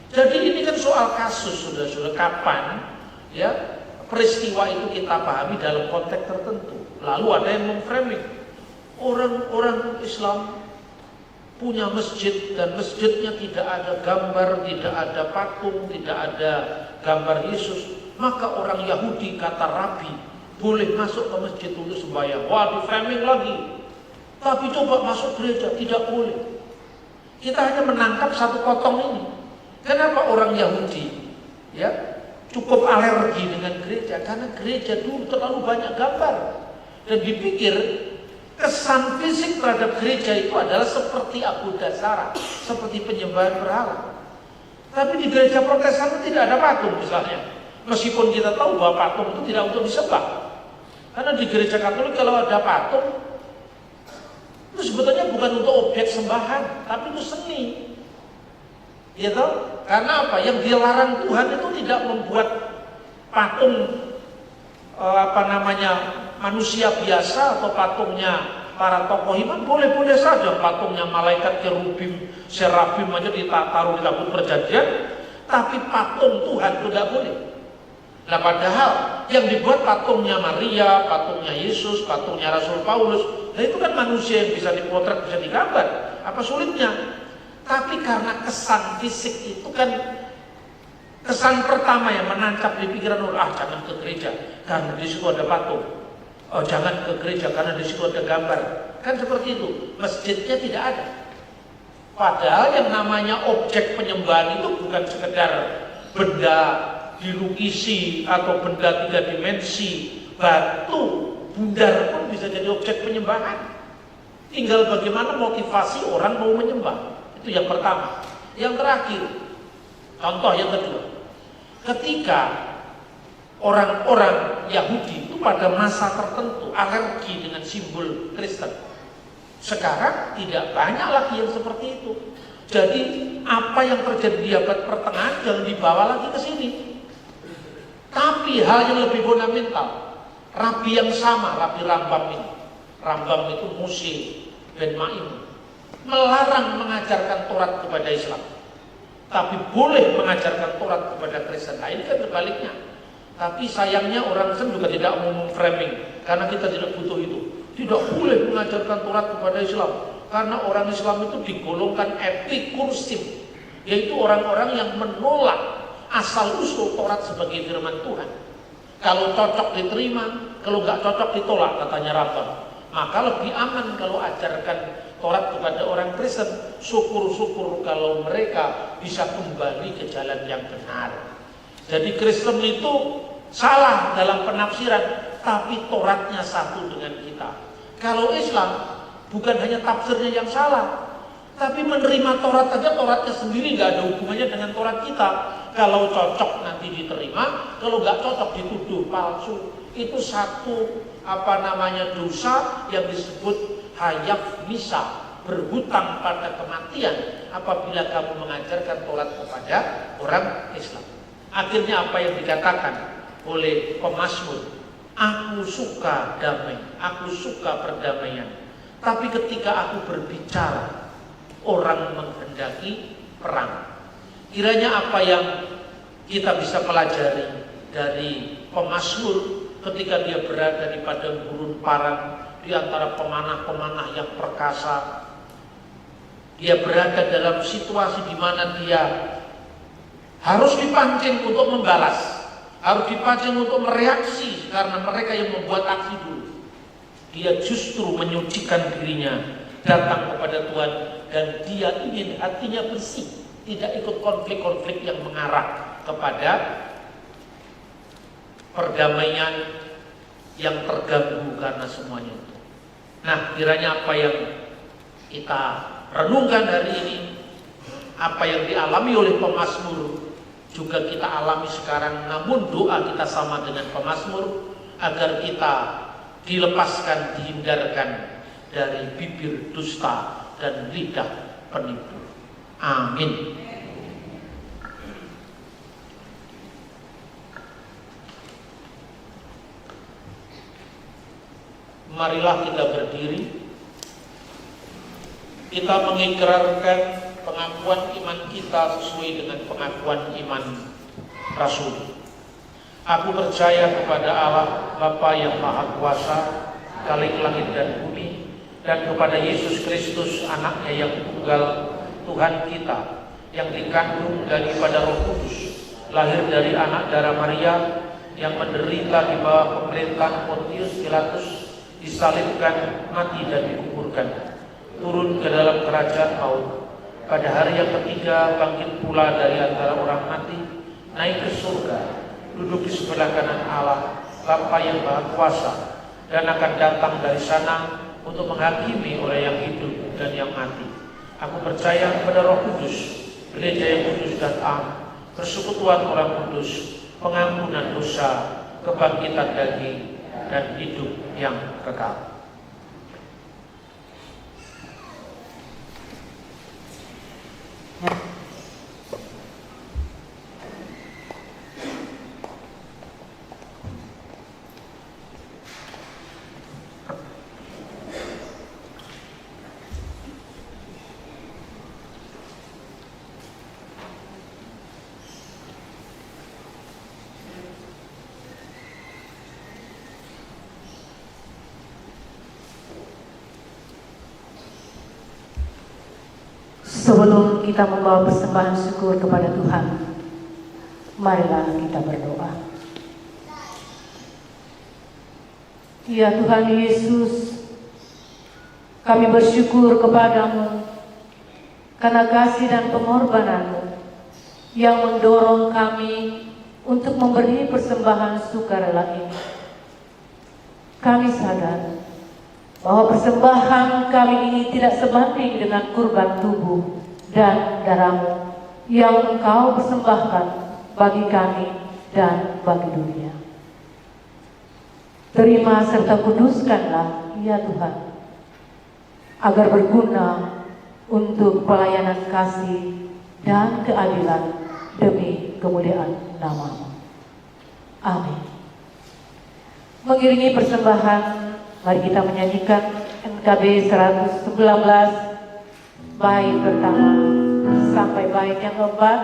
Jadi ini kan soal kasus, sudah kapan ya peristiwa itu kita pahami dalam konteks tertentu. Lalu ada yang memframing, orang-orang Islam punya masjid dan masjidnya tidak ada gambar, tidak ada patung, tidak ada gambar Yesus, maka orang Yahudi, kata Rabi, boleh masuk ke masjid untuk sembahyang. Wah, di framing lagi. Tapi coba masuk gereja, tidak boleh. Kita hanya menangkap satu potong ini. Kenapa orang Yahudi ya cukup alergi dengan gereja? Karena gereja dulu terlalu banyak gambar, dan dipikir kesan fisik terhadap gereja itu adalah seperti Abudah Zara, seperti penyembahan berhala. Tapi di gereja Protestan itu tidak ada patung misalnya. Meskipun kita tahu bahwa patung itu tidak untuk disembah. Karena di gereja Katolik kalau ada patung, itu sebetulnya bukan untuk objek sembahan, tapi itu seni. Ya tahu? Karena apa? Yang dilarang Tuhan itu tidak membuat patung manusia biasa atau patungnya para tokoh iman. Boleh-boleh saja patungnya malaikat, kerubim, serafim aja ditaruh di tabut perjanjian, tapi patung Tuhan itu tidak boleh. Nah, padahal yang dibuat patungnya Maria, patungnya Yesus, patungnya Rasul Paulus, nah itu kan manusia yang bisa dipotret, bisa digambar. Apa sulitnya? Tapi karena kesan fisik itu kan kesan pertama yang menancap di pikiran orang, jangan ke gereja karena di situ ada patung. Oh, jangan ke gereja karena di situ ada gambar. Kan seperti itu. Masjidnya tidak ada. Padahal yang namanya objek penyembahan itu bukan sekedar benda dilukisi atau benda 3 dimensi, batu, bundar pun bisa jadi objek penyembahan. Tinggal bagaimana motivasi orang mau menyembah. Itu yang pertama. Yang terakhir, contoh yang kedua, ketika orang-orang Yahudi itu pada masa tertentu alergi dengan simbol Kristen, sekarang tidak banyak lagi yang seperti itu. Jadi apa yang terjadi di abad pertengahan jangan dibawa lagi ke sini. Tapi hal yang lebih fundamental, Rabi yang sama, Rabi Rambam ini, Rambam itu Moshe ben Maim, melarang mengajarkan Taurat kepada Islam, tapi boleh mengajarkan Taurat kepada Kristen. Nah ini kan sebaliknya. Tapi sayangnya orang Kristen juga tidak mau memframing, karena kita tidak butuh itu. Tidak boleh mengajarkan Taurat kepada Islam, karena orang Islam itu digolongkan epikursim, yaitu orang-orang yang menolak asal-usul Taurat sebagai firman Tuhan. Kalau cocok diterima, kalau nggak cocok ditolak, katanya Rambam. Maka lebih aman kalau ajarkan Taurat kepada orang Kristen. Syukur-syukur kalau mereka bisa kembali ke jalan yang benar. Jadi Kristen itu salah dalam penafsiran, tapi Tauratnya satu dengan kita. Kalau Islam bukan hanya tafsirnya yang salah, tapi menerima Taurat saja, Tauratnya sendiri nggak ada hubungannya dengan Taurat kita. Kalau cocok nanti diterima, kalau nggak cocok dituduh palsu. Itu satu dosa yang disebut hayaf misa, berhutang pada kematian apabila kamu mengajarkan Taurat kepada orang Islam. Akhirnya apa yang dikatakan oleh pemazmur, aku suka damai, aku suka perdamaian, tapi ketika aku berbicara orang menghendaki perang. Kiranya apa yang Kita bisa pelajari dari pemazmur ketika dia berada di padang gurun parang di antara pemanah-pemanah yang perkasa. Dia berada dalam situasi di mana dia harus dipancing untuk membalas, harus dipancing untuk mereaksi karena mereka yang membuat aksi dulu. Dia justru menyucikan dirinya, datang kepada Tuhan, dan dia ingin hatinya bersih, tidak ikut konflik-konflik yang mengarah kepada perdamaian yang terganggu karena semuanya itu. Nah, kiranya apa yang kita renungkan hari ini, apa yang dialami oleh pemazmur juga kita alami sekarang, namun doa kita sama dengan pemazmur agar kita dilepaskan, dihindarkan dari bibir dusta dan lidah penipu. Amin. Marilah kita berdiri. Kita mengikrarkan pengakuan iman kita sesuai dengan pengakuan iman Rasul. Aku percaya kepada Allah Bapa yang Maha Kuasa, Khalik langit dan bumi, dan kepada Yesus Kristus anaknya yang tunggal, Tuhan kita, yang dikandung daripada Roh Kudus, lahir dari anak darah Maria, yang menderita di bawah pemerintahan Pontius Pilatus, disalibkan, mati dan dikuburkan, turun ke dalam kerajaan maut, pada hari yang ketiga bangkit pula dari antara orang mati, naik ke surga, duduk di sebelah kanan Allah Bapa yang Maha Kuasa, dan akan datang dari sana untuk menghakimi oleh yang hidup dan yang mati. Aku percaya kepada Roh Kudus, gereja yang kudus dan am, persekutuan orang kudus, pengampunan dosa, kebangkitan daging, dan hidup yang kekal. Sebelum kita membawa persembahan syukur kepada Tuhan, marilah kita berdoa. Ya Tuhan Yesus, kami bersyukur kepadamu karena kasih dan pengorbananmu yang mendorong kami untuk memberi persembahan sukarela ini. Kami sadar bahwa persembahan kami ini tidak sebanding dengan kurban tubuh dan darahmu yang Engkau persembahkan bagi kami dan bagi dunia. Terima serta kuduskanlah ya Tuhan, agar berguna untuk pelayanan kasih dan keadilan demi kemuliaan nama-Mu. Amin. Mengiringi persembahan, mari kita menyanyikan NKB 119 bait pertama sampai bait yang keempat.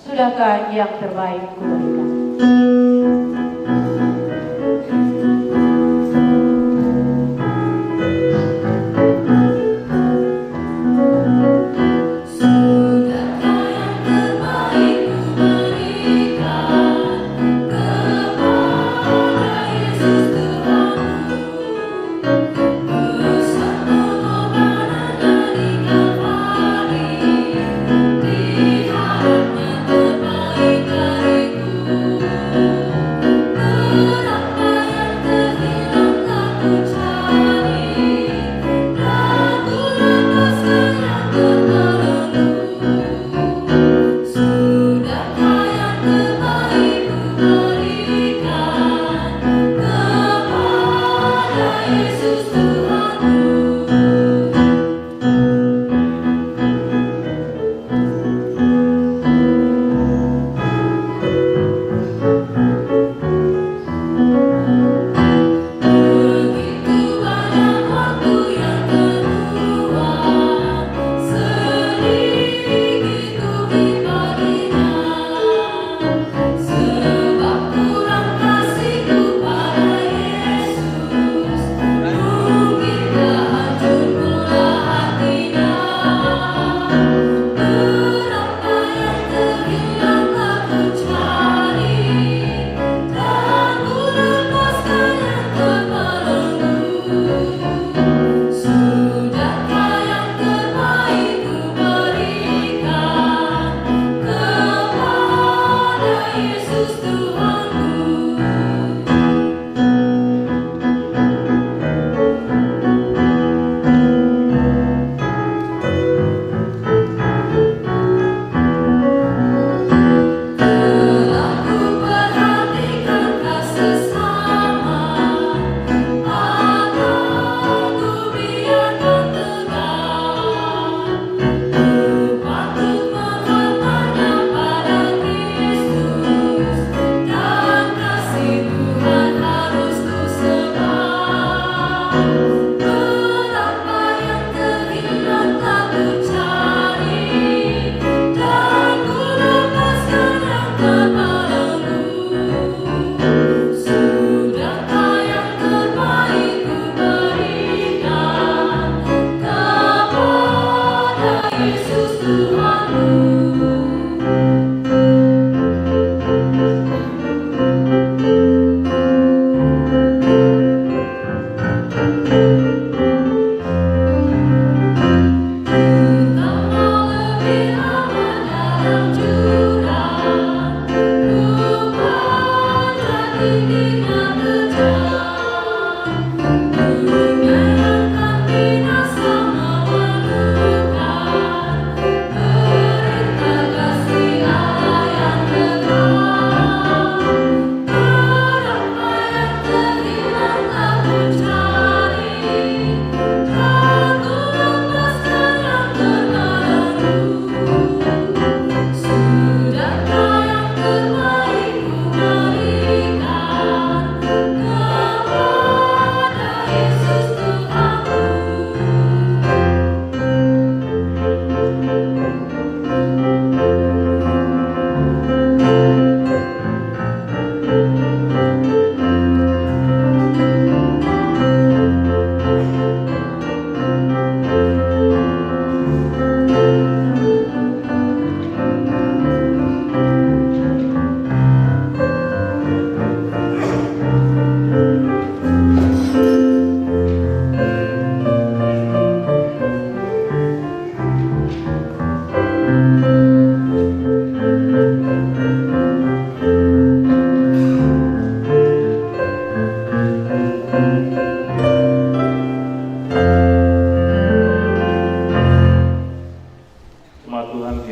Sudahkah yang terbaik kuberikan? Di hadapan terbaik dariku.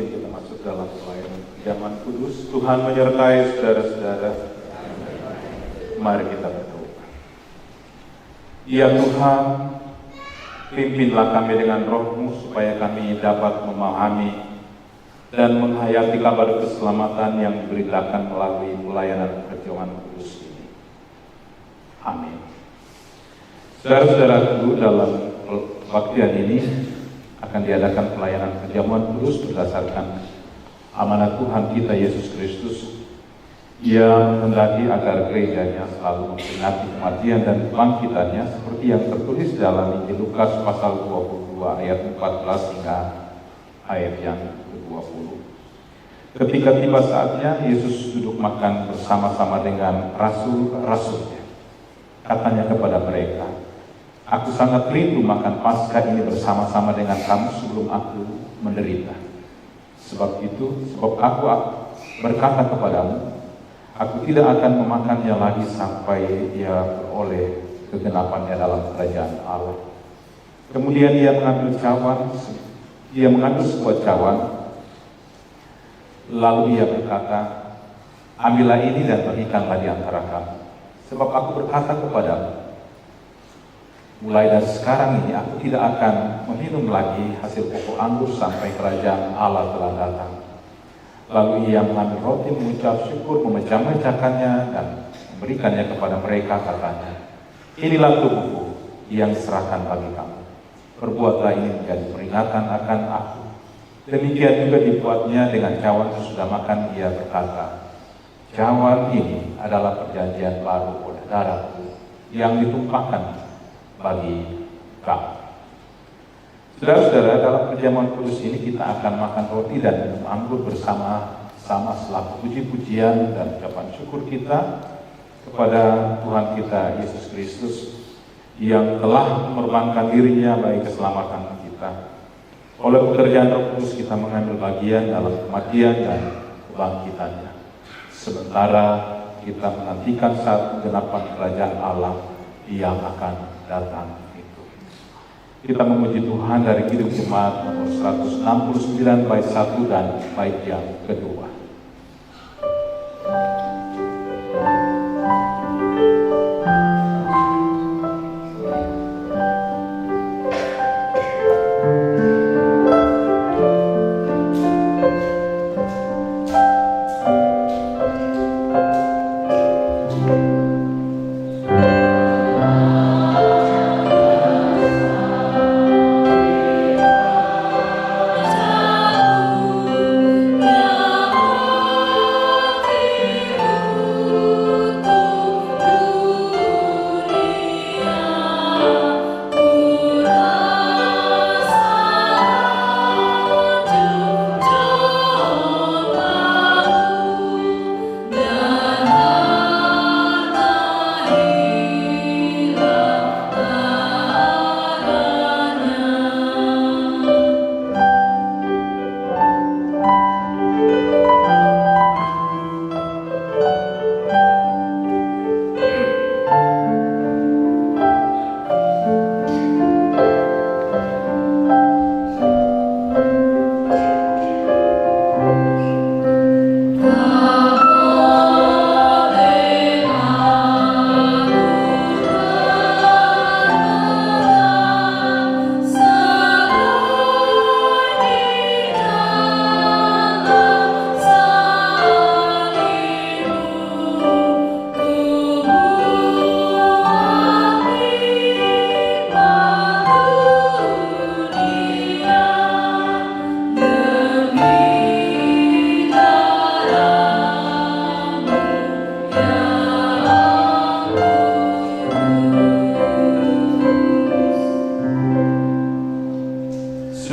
sebelum kita masuk dalam pelayanan perjamuan kudus, Tuhan menyertai saudara-saudara. Mari kita berdoa. Ya Tuhan, pimpinlah kami dengan roh-Mu supaya kami dapat memahami dan menghayati kabar keselamatan yang diberitakan melalui pelayanan perjamuan kudus ini. Amin. Saudara-saudaraku, dalam kebaktian ini akan diadakan pelayanan perjamuan kudus berdasarkan amanat Tuhan kita Yesus Kristus yang menghendaki agar gerejanya selalu memperingati kematian dan kebangkitannya seperti yang tertulis dalam Injil Lukas pasal 22 ayat 14 hingga ayat yang ke-20. Ketika tiba saatnya, Yesus duduk makan bersama-sama dengan rasul-rasulnya. Katanya kepada mereka, "Aku sangat rindu makan Paskah ini bersama-sama dengan kamu sebelum aku menderita. Sebab aku berkata kepadamu, aku tidak akan memakannya lagi sampai ia beroleh kegenapannya dalam kerajaan Allah." Kemudian ia mengambil sebuah cawan, lalu ia berkata, "Ambillah ini dan bagikanlah di antara kamu. Sebab aku berkata kepadamu, mulai dari sekarang ini aku tidak akan meminum lagi hasil pokok anggur sampai kerajaan Allah telah datang." Lalu ia mengambil roti, mengucap syukur, memecah-mecahkannya dan memberikannya kepada mereka, katanya, "Inilah tubuhku yang diserahkan bagi kamu. Perbuatlah ini menjadi peringatan akan aku." Demikian juga dibuatnya dengan cawan sesudah makan. Ia berkata, "Cawan ini adalah perjanjian baru oleh darahku yang ditumpahkan bagi kamu." Saudara-saudara, dalam perjamuan kudus ini kita akan makan roti dan minum anggur bersama-sama selaku puji-pujian dan ucapan syukur kita kepada Tuhan kita Yesus Kristus yang telah mengorbankan dirinya bagi keselamatan kita. Oleh pekerjaan Roh Kudus kita mengambil bagian dalam kematian dan kebangkitannya. Sementara kita menantikan saat penggenapan kerajaan Allah yang akan datang itu. Kita memuji Tuhan dari Kidung Jemaat nomor 169 bait 1 dan bait yang kedua.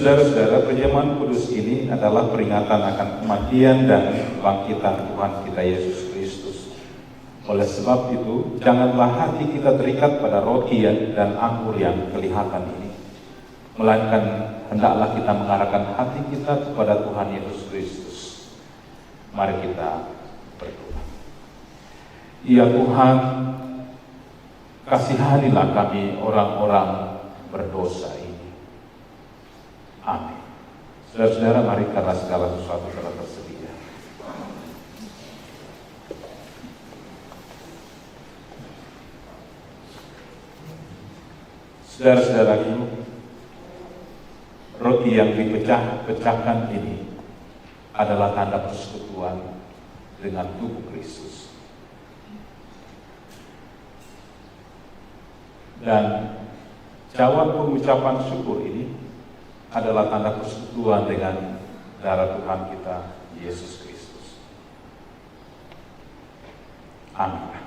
Saudara-saudara, perjamuan kudus ini adalah peringatan akan kematian dan kebangkitan Tuhan kita Yesus Kristus. Oleh sebab itu, janganlah hati kita terikat pada roti dan anggur yang kelihatan ini, melainkan hendaklah kita mengarahkan hati kita kepada Tuhan Yesus Kristus. Mari kita berdoa. Ya Tuhan, kasihanilah kami orang-orang berdosa ini. Amin. Saudara-saudara, mari karena segala sesuatu telah tersedia. Saudara-saudaraku, roti yang dipecahkan ini adalah tanda persekutuan dengan tubuh Kristus. Dan cawan pengucapan syukur ini adalah tanda persekutuan dengan darah Tuhan kita, Yesus Kristus. Amin.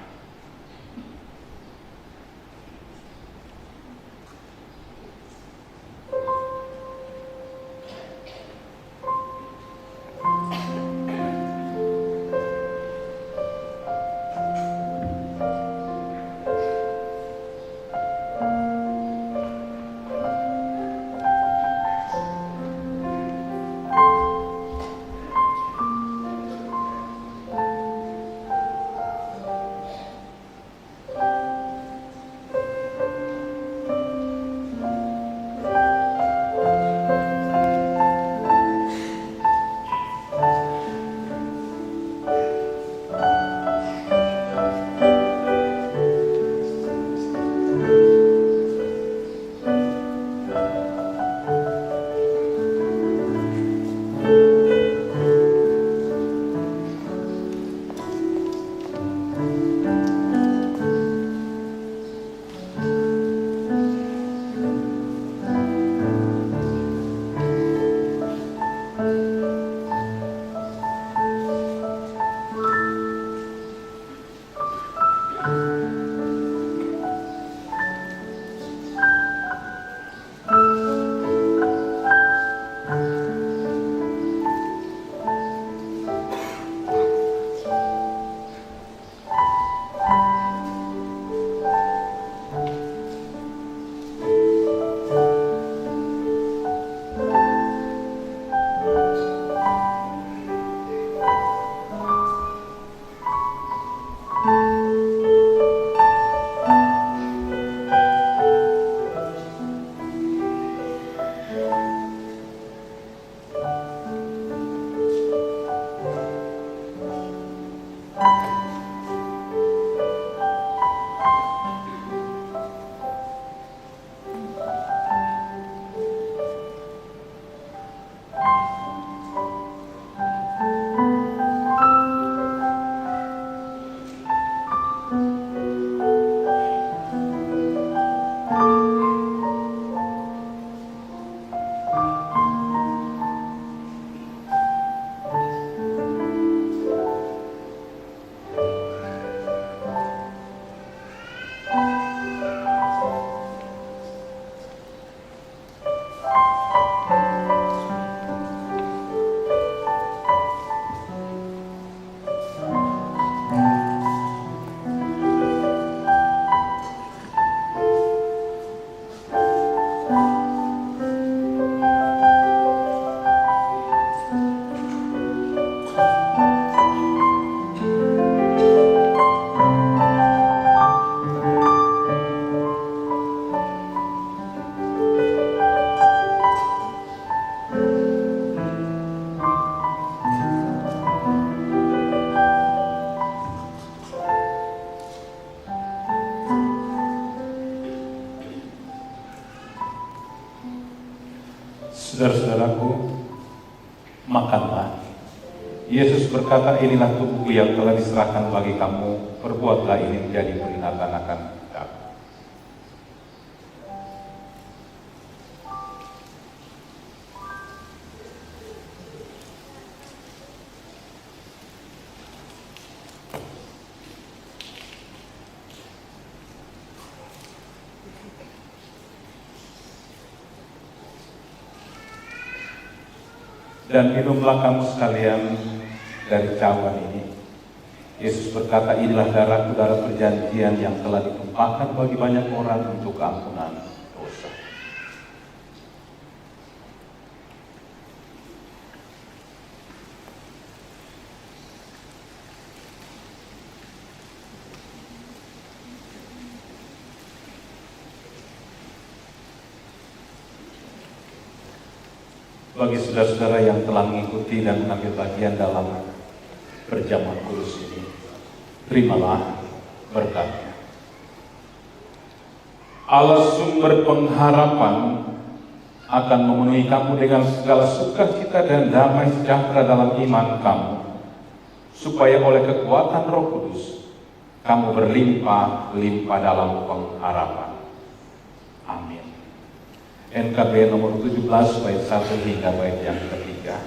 Saudara-saudaraku, makanlah. Yesus berkata, inilah tubuhku yang telah diserahkan bagi kamu, perbuatlah ini menjadi peringatan akan aku. Dan minumlah kamu sekalian dari cawan ini. Yesus berkata, inilah darahku, darah perjanjian yang telah ditumpahkan bagi banyak orang untuk keampunan dosa. bagi saudara-saudara yang telah mengikuti dan mengambil bagian dalam perjamuan kudus ini, terimalah berkatnya. Allah sumber pengharapan akan memenuhi kamu dengan segala sukacita dan damai sejahtera dalam iman kamu, supaya oleh kekuatan Roh Kudus kamu berlimpah-limpah dalam pengharapan. Amin. NKB nomor 17 bait 1 hingga bait yang ketiga.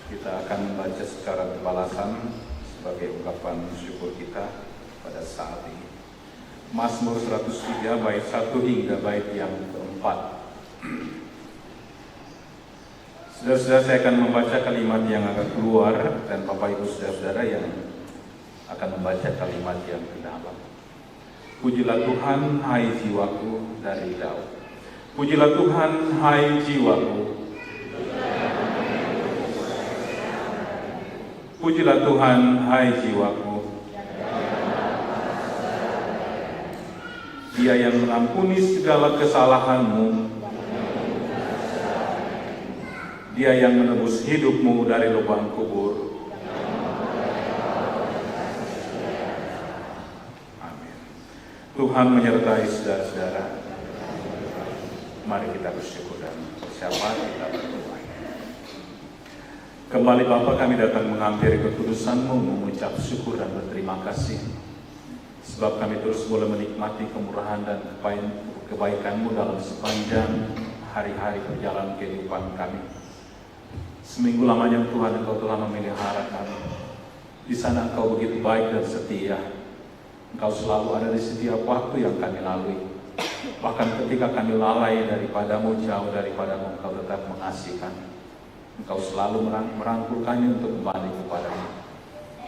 Kita akan membaca secara berbalasan sebagai ungkapan syukur kita pada saat ini. Mazmur 103 bait 1 hingga bait yang keempat. Saudara-saudara, saya akan membaca kalimat yang akan keluar dan Bapak Ibu saudara-saudara yang akan membaca kalimat yang ke dalam. Pujilah Tuhan, hai jiwaku, dari Daud. Pujilah Tuhan, hai jiwaku. Pujilah Tuhan, hai jiwaku. Dia yang mengampuni segala kesalahanmu. Dia yang menebus hidupmu dari lubang kubur. Amin. Tuhan menyertai saudara-saudara. Mari kita bersyukur dan bersyukur kita berdoa. Kembali Bapa, kami datang menghampiri kekudusan-Mu, mengucap syukur dan berterima kasih. Sebab kami terus boleh menikmati kemurahan dan kebaikan-Mu dalam sepanjang hari-hari perjalanan kehidupan kami. Seminggu lamanya Tuhan, Engkau telah memelihara kami. Di sana Engkau begitu baik dan setia. Engkau selalu ada di setiap waktu yang kami lalui. Bahkan ketika kami lalai daripada-Mu, jauh daripada-Mu, Engkau tetap mengasihi kami. Engkau selalu merangkul kami untuk kembali kepada-Mu.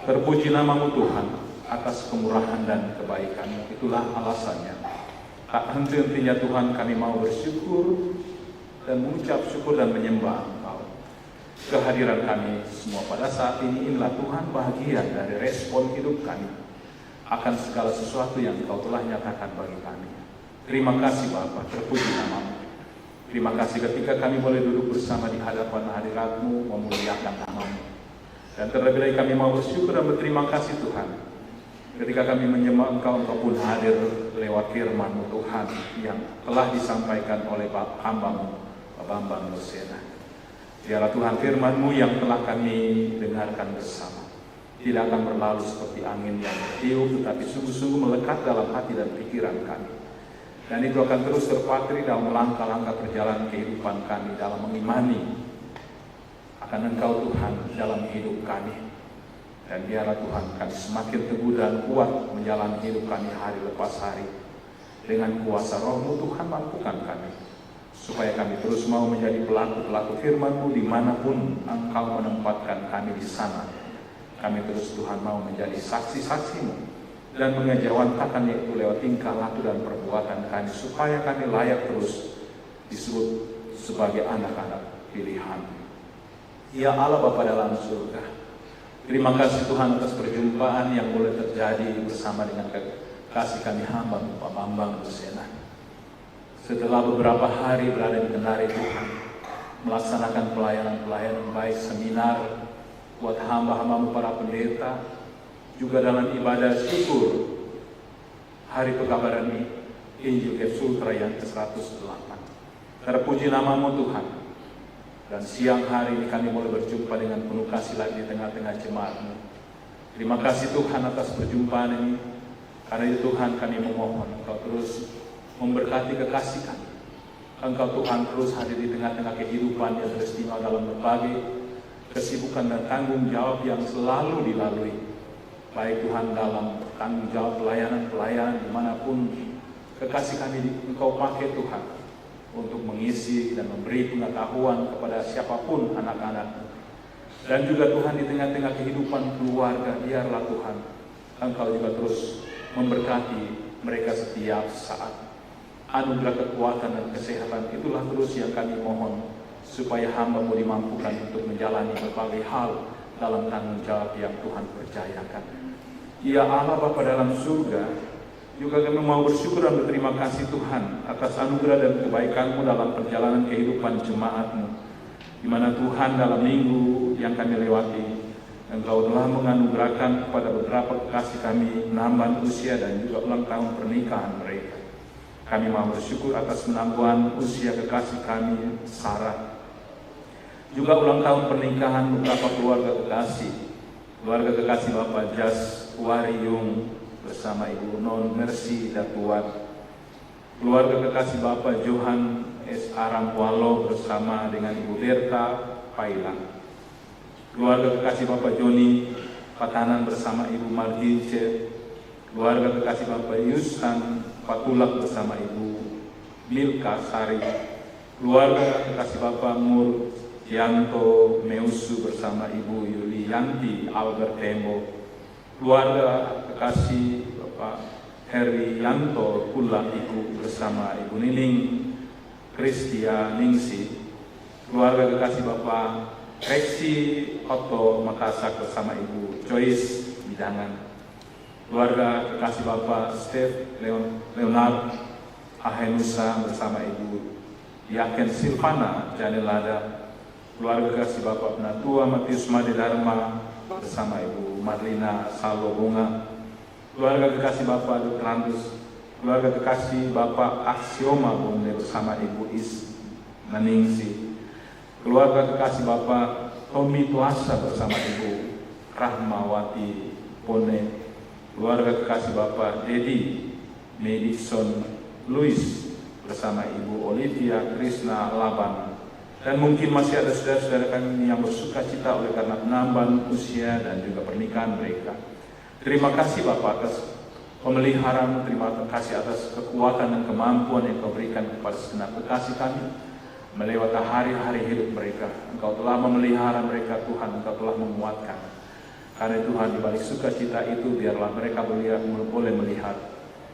Terpuji nama-Mu Tuhan atas kemurahan dan kebaikan-Mu. Itulah alasannya. Tak henti-hentinya Tuhan kami mau bersyukur dan mengucap syukur dan menyembah Engkau. Kehadiran kami semua pada saat ini, inilah Tuhan bahagian dari respon hidup kami akan segala sesuatu yang Engkau telah nyatakan bagi kami. Terima kasih Bapa, terpuji nama-Mu. Terima kasih ketika kami boleh duduk bersama di hadapan hadirat-Mu, memuliakan nama-Mu. Dan terlebih lagi kami mau bersyukur dan berterima kasih Tuhan. Ketika kami menyembah Engkau, Engkau pun hadir lewat firman-Mu Tuhan yang telah disampaikan oleh hamba-Mu, Pak Bambang Lusena. Biarlah Tuhan firman-Mu yang telah kami dengarkan bersama tidak akan berlalu seperti angin yang bertiup, tetapi sungguh-sungguh melekat dalam hati dan pikiran kami. Dan itu akan terus terpatri dalam langkah-langkah perjalanan kehidupan kami dalam mengimani akan Engkau Tuhan dalam hidup kami. Dan biarlah Tuhan kami semakin teguh dan kuat menjalani hidup kami hari lepas hari. Dengan kuasa Roh-Mu Tuhan mampukan kami, supaya kami terus mau menjadi pelaku-pelaku firman-Mu dimanapun Engkau menempatkan kami di sana. Kami terus Tuhan mau menjadi saksi-saksi-Mu dan mengejawantakan yaitu lewat tingkah laku dan perbuatan kami, supaya kami layak terus disebut sebagai anak-anak pilihan. Ya Allah Bapa dalam surga, terima kasih Tuhan atas perjumpaan yang boleh terjadi bersama dengan kasih kami hamba Pak Bambang Lusena. Setelah beberapa hari berada di Kendari Tuhan, melaksanakan pelayanan-pelayanan baik seminar buat hamba-hamba-Mu para pendeta, juga dalam ibadah syukur hari pekabaran Injil Sutra yang ke-108. Terpuji nama-Mu Tuhan. Dan siang hari ini kami boleh berjumpa dengan penuh kasih lagi di tengah-tengah jemaat-Mu. Terima kasih Tuhan atas perjumpaan ini. Karena itu Tuhan kami memohon Engkau terus memberkati kekasih kami. Engkau Tuhan terus hadir di tengah-tengah kehidupan yang teristimewa dalam berbagai kesibukan dan tanggung jawab yang selalu dilalui. Baik Tuhan dalam tanggung jawab pelayanan-pelayanan dimanapun kekasih kami Engkau pakai Tuhan untuk mengisi dan memberi pengetahuan kepada siapapun anak-anak. Dan juga Tuhan di tengah-tengah kehidupan keluarga, biarlah Tuhan Engkau juga terus memberkati mereka setiap saat. Anugerah kekuatan dan kesehatan itulah terus yang kami mohon, supaya hamba-Mu dimampukan untuk menjalani berbagai hal dalam tanggung jawab yang Tuhan percayakan. Ya Allah Bapa dalam surga, juga kami mau bersyukur dan berterima kasih Tuhan atas anugerah dan kebaikan-Mu dalam perjalanan kehidupan jemaat-Mu, di mana Tuhan dalam minggu yang kami lewati, Engkau telah menganugerahkan kepada beberapa kekasih kami penambahan usia dan juga ulang tahun pernikahan mereka. Kami mau bersyukur atas penambahan usia kekasih kami Sarah, juga ulang tahun pernikahan beberapa keluarga kekasih. Keluarga kekasih Bapak Jas Wariung bersama Ibu Non Mercy Datuan. Keluarga kekasih Bapak Johan S. Aramwalo bersama dengan Ibu Berta Pailang. Keluarga kekasih Bapak Joni Patanan bersama Ibu Margince. Keluarga kekasih Bapak Yusan Patulak bersama Ibu Milka Sari. Keluarga kekasih Bapak Mur Yanto Meusu bersama Ibu Yulianti Albert Tembo. Keluarga kekasih Bapak Herianto Kula Iku bersama Ibu Nining Kristia Ningsi, keluarga kekasih Bapak Reksi Otto Makasak bersama Ibu Joyce Bidangan, keluarga kekasih Bapak Steve Leonard Ahenusa bersama Ibu Yaken Silvana Janelada, keluarga kekasih Bapak Penatua Matius Made Dharma bersama Ibu Marlina Salobunga, keluarga kekasih Bapak Dutrandus, keluarga kekasih Bapak Aksioma Bonde bersama Ibu Is Naningsi, keluarga kekasih Bapak Tommy Tuasa bersama Ibu Rahmawati Pone, keluarga kekasih Bapak Dedi Medikson Louis bersama Ibu Olivia Krishna Laban, dan mungkin masih ada saudara-saudara kami yang bersuka cita oleh karena penambahan usia dan juga pernikahan mereka. Terima kasih Bapak atas pemeliharaan, terima kasih atas kekuatan dan kemampuan yang Kau berikan kepada segenap kekasih kami melewati hari-hari hidup mereka. Engkau telah memelihara mereka Tuhan, Engkau telah menguatkan. Karena Tuhan di balik sukacita itu biarlah mereka boleh melihat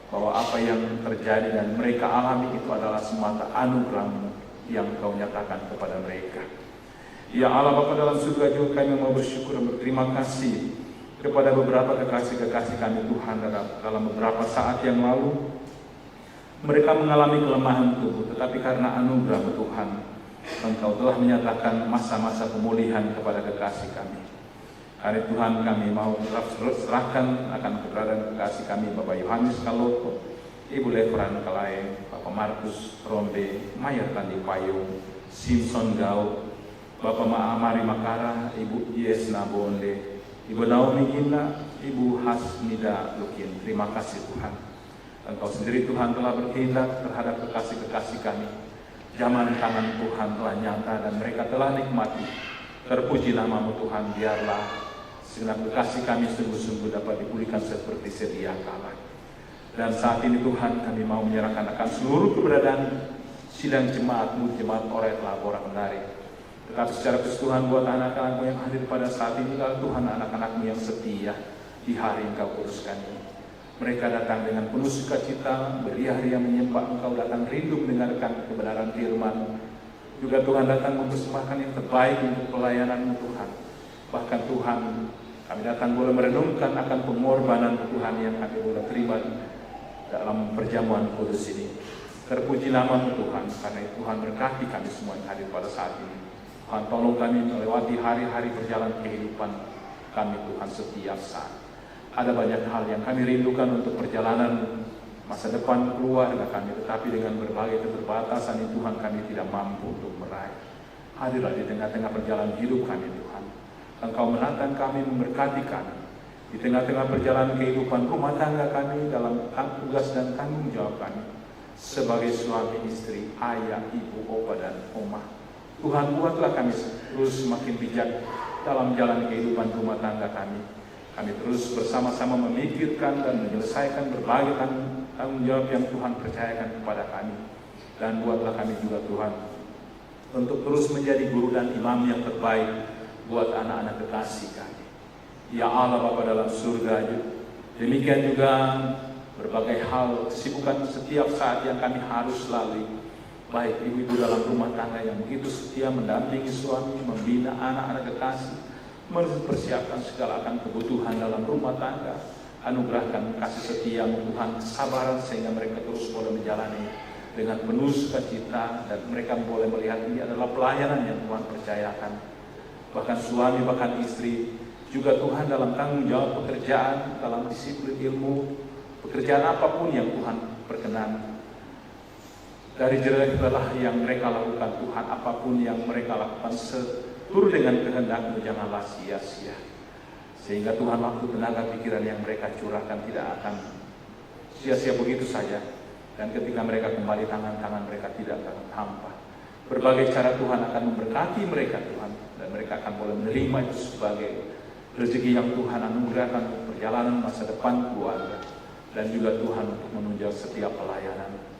bahwa apa yang terjadi dan mereka alami itu adalah semata anugerah-Mu yang Kau nyatakan kepada mereka. Ya Allah Bapa dalam surga juga kami mau bersyukur dan berterima kasih kepada beberapa kekasih-kekasih kami Tuhan dalam beberapa saat yang lalu. Mereka mengalami kelemahan tubuh, tetapi karena anugerah Tuhan, Engkau telah menyatakan masa-masa pemulihan kepada kekasih kami. Hari Tuhan kami mau serahkan akan keberadaan kekasih kami Bapak Yohanes Kaloto, Ibu Lefran Kalai, Bapak Markus Rombe, Mayer Tandi Payung, Simpson Gau, Bapak Ma'amari Makara, Ibu Yesna Bonde, Ibu Naomi Gina, Ibu Hasmida Lukin. Terima kasih Tuhan. Engkau sendiri Tuhan telah berkehendak terhadap kekasih-kekasih kami. Zaman tangan Tuhan telah nyata dan mereka telah nikmati. Terpuji nama-Mu Tuhan, biarlah segenap kekasih kami sungguh-sungguh dapat dipulihkan seperti sedia kala. Dan saat ini Tuhan kami mau menyerahkan akan seluruh keberadaan sidang jemaat-Mu, jemaat Oret Labora Kendari. Tetapi secara keseluruhan buat anak-anak-Mu yang hadir pada saat ini, kalau Tuhan anak-anak-Mu yang setia di hari Engkau kuduskan ini. Mereka datang dengan penuh sukacita, beria-ria menyembah Engkau, datang rindu mendengarkan kebenaran firman. Juga Tuhan datang mempersembahkan yang terbaik untuk pelayanan-Mu Tuhan. Bahkan Tuhan, kami datang boleh merenungkan akan pengorbanan Tuhan yang kami boleh terima dalam perjamuan kudus ini. Terpuji nama-Mu Tuhan, karena Tuhan berkati kami semua yang hadir pada saat ini. Tuhan tolong kami melewati hari-hari perjalanan kehidupan kami Tuhan setiap saat. Ada banyak hal yang kami rindukan untuk perjalanan masa depan keluarga kami, tetapi dengan berbagai keterbatasan itu Tuhan kami tidak mampu untuk meraih. Hadirlah di tengah-tengah perjalanan hidup kami Tuhan. Engkau menatang kami, memberkati kami di tengah-tengah perjalanan kehidupan rumah tangga kami, dalam tugas dan tanggung jawab kami sebagai suami, istri, ayah, ibu, opa, dan omah. Tuhan, buatlah kami terus semakin bijak dalam jalan kehidupan rumah tangga kami. Kami terus bersama-sama memikirkan dan menyelesaikan berbagai tanggung jawab yang Tuhan percayakan kepada kami. Dan buatlah kami juga Tuhan untuk terus menjadi guru dan imam yang terbaik buat anak-anak kekasih kami. Ya Allah Bapa dalam surga, demikian juga berbagai hal kesibukan setiap saat yang kami harus lalui. Baik ibu-ibu dalam rumah tangga yang begitu setia mendampingi suami, membina anak-anak kekasih, mempersiapkan segala akan kebutuhan dalam rumah tangga. Anugerahkan kasih setia Tuhan, kesabaran sehingga mereka terus boleh menjalani dengan penuh sukacita dan mereka boleh melihat ini adalah pelayanan yang Tuhan percayakan. Bahkan suami, bahkan istri juga Tuhan dalam tanggung jawab pekerjaan, dalam disiplin ilmu, pekerjaan apapun yang Tuhan perkenan. Dari jerah yang mereka lakukan Tuhan, apapun yang mereka lakukan seturut dengan kehendak-Mu, janganlah sia-sia. Sehingga Tuhan waktu, tenaga, pikiran yang mereka curahkan tidak akan sia-sia begitu saja. Dan ketika mereka kembali, tangan-tangan mereka tidak akan hampa. Berbagai cara Tuhan akan memberkati mereka Tuhan. Dan mereka akan boleh menerima itu sebagai rezeki yang Tuhan anugerahkan untuk perjalanan masa depan keluarga. Dan juga Tuhan untuk menunjang setiap pelayanan.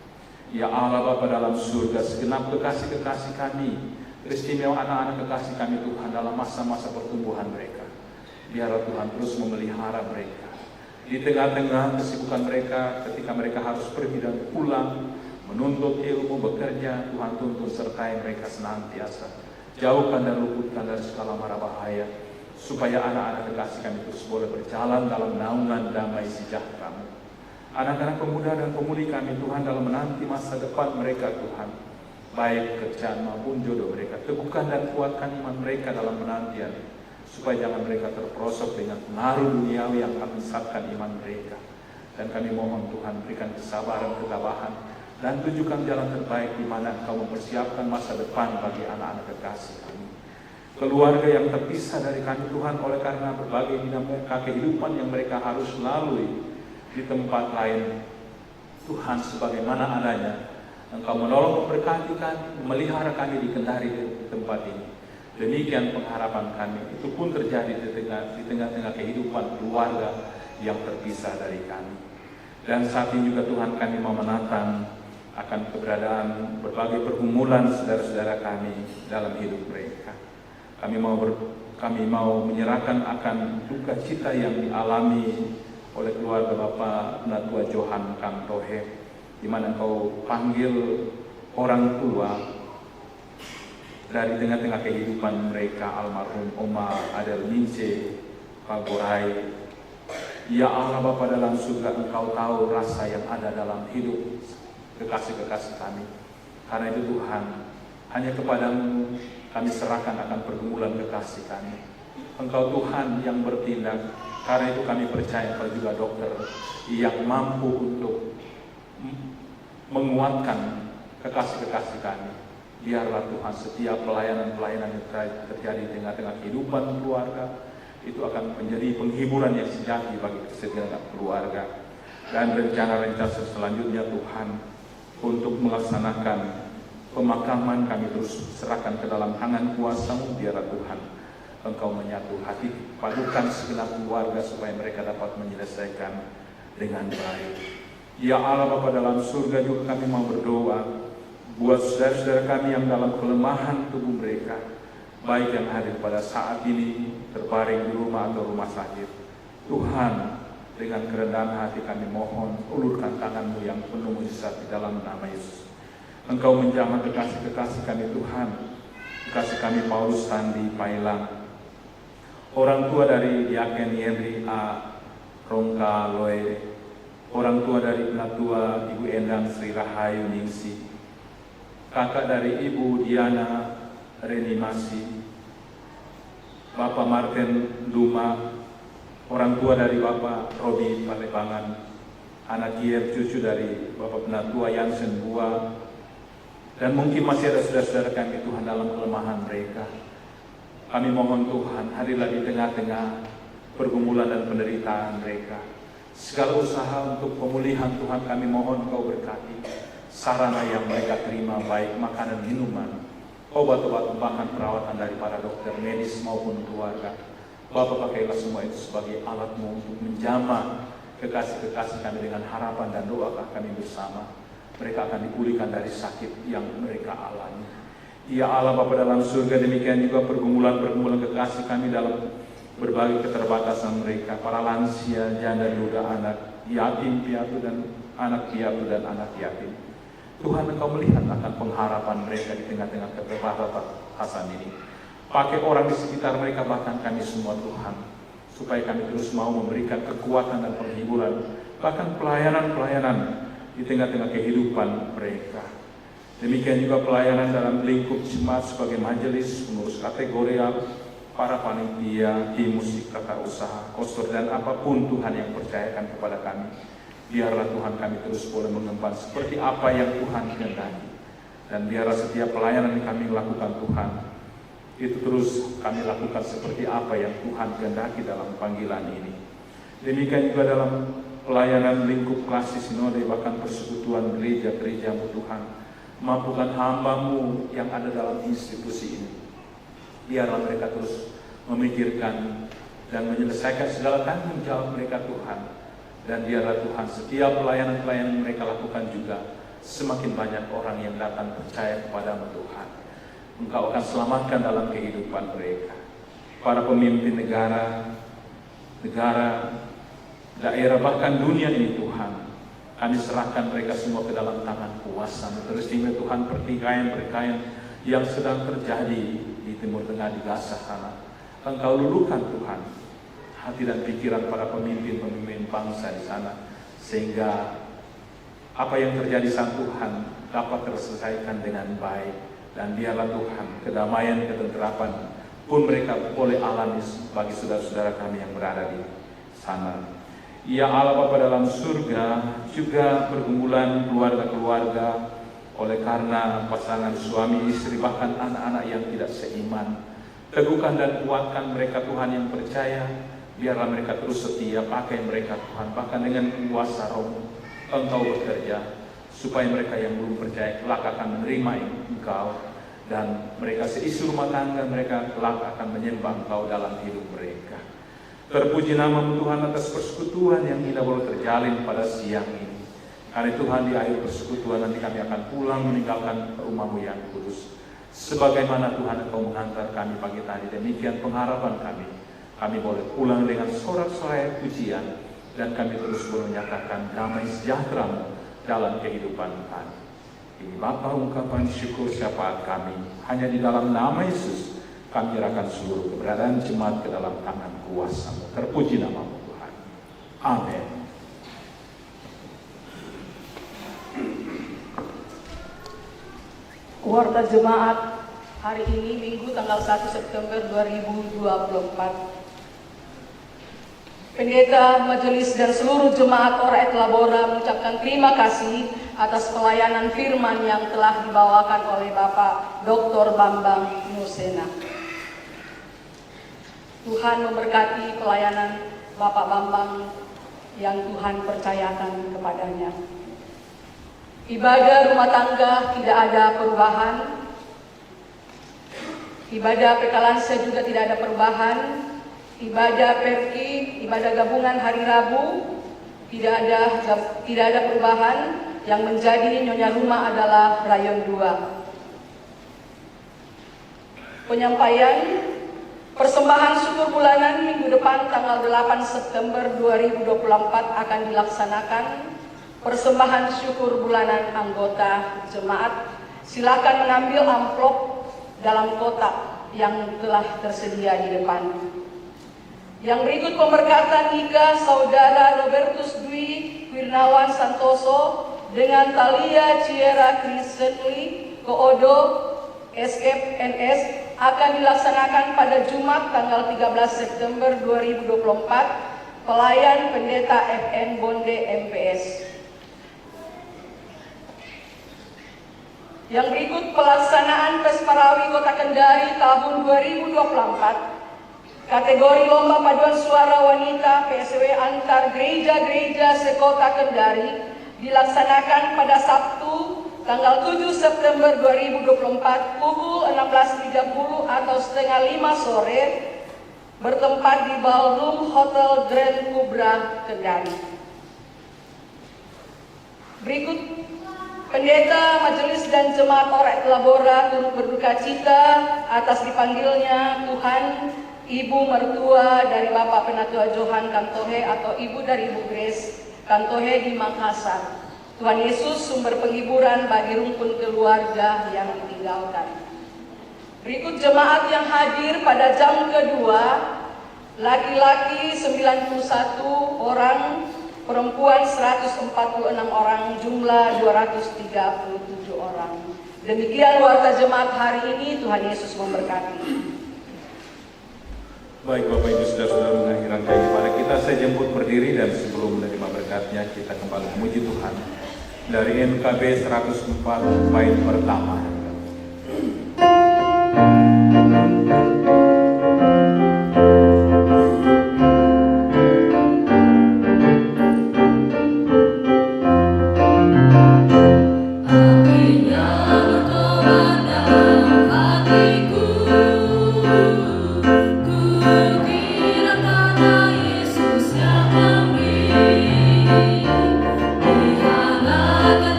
Ya Allah Bapa dalam surga, segenap kekasih-kekasih kami, istimewa anak-anak kekasih kami Tuhan dalam masa-masa pertumbuhan mereka. Biarlah Tuhan terus memelihara mereka. Di tengah-tengah kesibukan mereka, ketika mereka harus pergi dan pulang, menuntut ilmu, bekerja, Tuhan tuntun sertai mereka senantiasa. Jauhkan dan luputkan dari segala mara bahaya, supaya anak-anak kekasih kami terus boleh berjalan dalam naungan damai sejahtera-Mu. Anak-anak pemuda dan pemudi kami Tuhan dalam menanti masa depan mereka Tuhan, baik kerjaan maupun jodoh mereka, teguhkan dan kuatkan iman mereka dalam penantian, supaya jangan mereka terperosok dengan pengaruh duniawi yang akan menyesatkan iman mereka. Dan kami mohon Tuhan berikan kesabaran, ketabahan, dan tunjukkan jalan terbaik di mana Engkau mempersiapkan masa depan bagi anak-anak kekasih kami. Keluarga yang terpisah dari kami Tuhan oleh karena berbagai dinamika kehidupan yang mereka harus lalui di tempat lain. Tuhan sebagaimana adanya, Engkau menolong, memberkati kami, memelihara kami di Kendari di tempat ini. Demikian pengharapan kami, itu pun terjadi di tengah-tengah kehidupan keluarga yang terpisah dari kami. Dan saat ini juga Tuhan kami mau menatang akan keberadaan berbagai pergumulan saudara-saudara kami dalam hidup mereka. Kami mau menyerahkan akan duka cita yang dialami oleh keluarga Bapak Penatua Johan Kamtohe, di mana Engkau panggil orang tua dari tengah-tengah kehidupan mereka, almarhum Oma Adel Mince Pagorai. Ya Allah Bapa dalam surga, Engkau tahu rasa yang ada dalam hidup kekasih-kekasih kami. Karena itu Tuhan, hanya kepadamu kami serahkan akan pergumulan kekasih kami. Engkau Tuhan yang bertindak. Karena itu kami percaya Engkau juga dokter yang mampu untuk menguatkan kekasih-kekasih kami. Biarlah Tuhan setiap pelayanan-pelayanan yang terjadi di tengah-tengah kehidupan keluarga itu akan menjadi penghiburan yang sejati bagi setiap keluarga. Dan rencana-rencana selanjutnya Tuhan untuk melaksanakan pemakaman kami terus serahkan ke dalam tangan kuasa-Mu. Biarlah Tuhan Engkau menyatu hati, padukan segenap keluarga supaya mereka dapat menyelesaikan dengan baik. Ya Allah Bapa dalam surga, juga kami mau berdoa buat saudara-saudara kami yang dalam kelemahan tubuh mereka, baik yang hadir pada saat ini terbaring di rumah atau rumah sakit. Tuhan, dengan kerendahan hati kami mohon, ulurkan tangan-Mu yang penuh mujizat di dalam nama Yesus. Engkau menjamah kekasih-kekasih kami Tuhan, kekasih kami Paulus Sandi Pailang, orang tua dari Diaken Yemri A. Rongka Loe, orang tua dari Penatua Ibu Endang Sri Rahayu Ningsi, kakak dari Ibu Diana Renimasi, Bapak Martin Duma, orang tua dari Bapak Robi Palebangan, anak Kier cucu dari Bapak Penatua Yansen Bua, dan mungkin masih ada saudara-saudara kami Tuhan dalam kelemahan mereka. Kami mohon Tuhan, hadirlah di tengah-tengah pergumulan dan penderitaan mereka. Segala usaha untuk pemulihan Tuhan kami mohon Engkau berkati. Sarana yang mereka terima baik makanan, minuman, obat-obat, bahkan perawatan dari para dokter medis maupun keluarga. Bapa, pakailah semua itu sebagai alat-Mu untuk menjamah kekasih-kekasih kami dengan harapan dan doa kami bersama. Mereka akan dipulihkan dari sakit yang mereka alami. Ya Allah Bapa dalam surga, demikian juga pergumulan-pergumulan kekasih kami dalam berbagai keterbatasan mereka, para lansia, janda, duda, anak yatim piatu dan anak piatu dan anak yatim. Tuhan, Engkau melihat akan pengharapan mereka di tengah-tengah keterbatasan ini. Pakai orang di sekitar mereka, bahkan kami semua Tuhan, supaya kami terus mau memberikan kekuatan dan penghiburan, bahkan pelayanan-pelayanan di tengah-tengah kehidupan mereka. Demikian juga pelayanan dalam lingkup jemaat sebagai majelis, pengurus kategorial, para panitia, tim musik, tata usaha, kostur, dan apapun Tuhan yang percayakan kepada kami. Biarlah Tuhan kami terus boleh mengemban seperti apa yang Tuhan kehendaki. Dan biarlah setiap pelayanan yang kami lakukan Tuhan, itu terus kami lakukan seperti apa yang Tuhan kehendaki dalam panggilan ini. Demikian juga dalam pelayanan lingkup klasis sinode, bahkan persekutuan gereja-gereja-Mu Tuhan. Mampukan hamba-Mu yang ada dalam institusi ini. Biarlah mereka terus memikirkan dan menyelesaikan segala tanggung jawab mereka Tuhan. Dan biarlah Tuhan setiap pelayanan-pelayanan mereka lakukan juga semakin banyak orang yang datang percaya kepada-Mu Tuhan. Engkau akan selamatkan dalam kehidupan mereka. Para pemimpin negara, daerah bahkan dunia ini Tuhan. Kami serahkan mereka semua ke dalam tangan kuasa-Mu. Teristimewa Tuhan pertikaian-pertikaian yang sedang terjadi di Timur Tengah, di Gaza sana. Engkau luluhkan Tuhan hati dan pikiran para pemimpin-pemimpin bangsa di sana, sehingga apa yang terjadi sang Tuhan dapat terselesaikan dengan baik. Dan biarlah Tuhan kedamaian, ketenterapan pun mereka boleh alami bagi saudara-saudara kami yang berada di sana. Ya Allah Bapa dalam surga, juga pergumulan keluarga-keluarga oleh karena pasangan suami istri, bahkan anak-anak yang tidak seiman. Teguhkan dan kuatkan mereka Tuhan yang percaya. Biarlah mereka terus setia, pakai mereka Tuhan, bahkan dengan kuasa Roh Engkau bekerja, supaya mereka yang belum percaya kelak akan menerima Engkau, dan mereka seisi rumah tangga mereka kelak akan menyembah Engkau dalam hidup mereka. Terpuji nama-Mu Tuhan atas persekutuan yang indah boleh terjalin pada siang ini. Karena Tuhan di akhir persekutuan nanti kami akan pulang meninggalkan rumah-Mu yang kudus. Sebagaimana Tuhan Engkau mengantar kami pagi tadi, demikian pengharapan kami. Kami boleh pulang dengan sorak-sorai pujian, dan kami terus boleh menyatakan damai sejahtera-Mu dalam kehidupan kami. Ini Bapa ungkapan syukur syafaat kami. Hanya di dalam nama Yesus kami serahkan seluruh keberadaan jemaat ke dalam tangan kuasa-Mu. Terpuji nama-Mu Tuhan. Amin. Warta jemaat hari ini Minggu tanggal 1 September 2024. Pendeta, majelis dan seluruh jemaat Ora et Labora mengucapkan terima kasih atas pelayanan firman yang telah dibawakan oleh Bapak Dr. Bambang Nusena. Tuhan memberkati pelayanan Bapak Bambang yang Tuhan percayakan kepadanya. Ibadah rumah tangga tidak ada perubahan. Ibadah Pekalansa juga tidak ada perubahan. Ibadah Perki, ibadah gabungan hari Rabu tidak ada perubahan. Yang menjadi nyonya rumah adalah rayon 2. Penyampaian persembahan syukur bulanan minggu depan tanggal 8 September 2024 akan dilaksanakan. Persembahan syukur bulanan anggota jemaat. Silakan mengambil amplop dalam kotak yang telah tersedia di depan. Yang berikut pemberkatan nikah Saudara Robertus Dwi Wirnawan Santoso dengan Thalia Ciera Kristenli Koodo Escape NS akan dilaksanakan pada Jumat tanggal 13 September 2024. Pelayan Pendeta FN Bonde MPS. Yang berikut pelaksanaan Pesparawi Kota Kendari tahun 2024. Kategori Lomba Paduan Suara Wanita PSW antar gereja-gereja sekota Kendari dilaksanakan pada Sabtu tanggal 7 September 2024 pukul 16.30 atau setengah 5 sore bertempat di Ballroom Hotel Grand Kubra Kendari. Berikut pendeta, majelis dan jemaat Ora et Labora turut berduka cita atas dipanggilnya Tuhan Ibu mertua dari Bapak Penatua Johan Kantohe atau Ibu dari Ibu Grace Kantohe di Makassar. Tuhan Yesus sumber penghiburan bagi rumpun keluarga yang ditinggalkan. Berikut jemaat yang hadir pada jam kedua, laki-laki 91 orang, perempuan 146 orang, jumlah 237 orang. Demikian warta jemaat hari ini. Tuhan Yesus memberkati. Baik Bapak Ibu Saudara-saudara, mengakhiri rangkaian ibadah kita, saya jemput berdiri dan sebelum menerima berkatnya kita kembali memuji Tuhan dari NKB 104 bait pertama.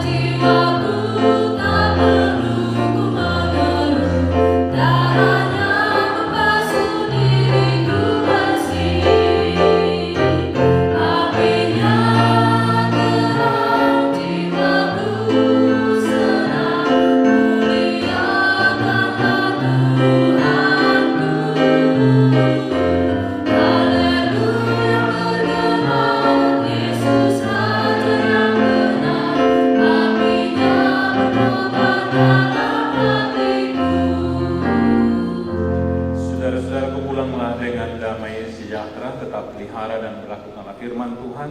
Jiwaku tak perlu tetap pelihara dan melakukanlah firman Tuhan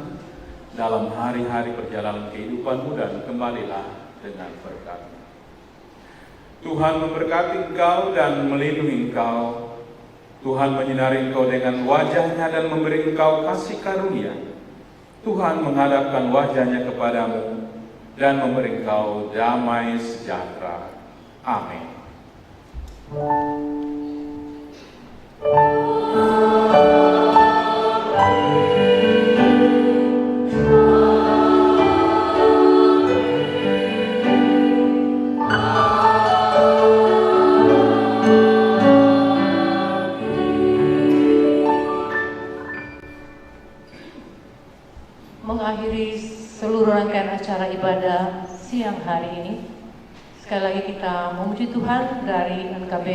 dalam hari-hari perjalanan kehidupanmu dan kembalilah dengan berkat. Tuhan memberkati engkau dan melindungi engkau. Tuhan menyinari engkau dengan wajah-Nya dan memberi engkau kasih karunia. Tuhan menghadapkan wajah-Nya kepadamu dan memberi engkau damai sejahtera. Amin. Mengakhiri seluruh rangkaian acara ibadah siang hari ini, sekali lagi kita memuji Tuhan dari NKB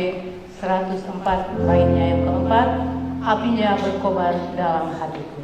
104 baitnya yang keempat, apinya berkobar dalam hatiku.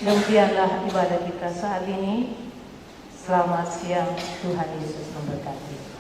Demikianlah ibadah kita saat ini. Selamat siang, Tuhan Yesus memberkati.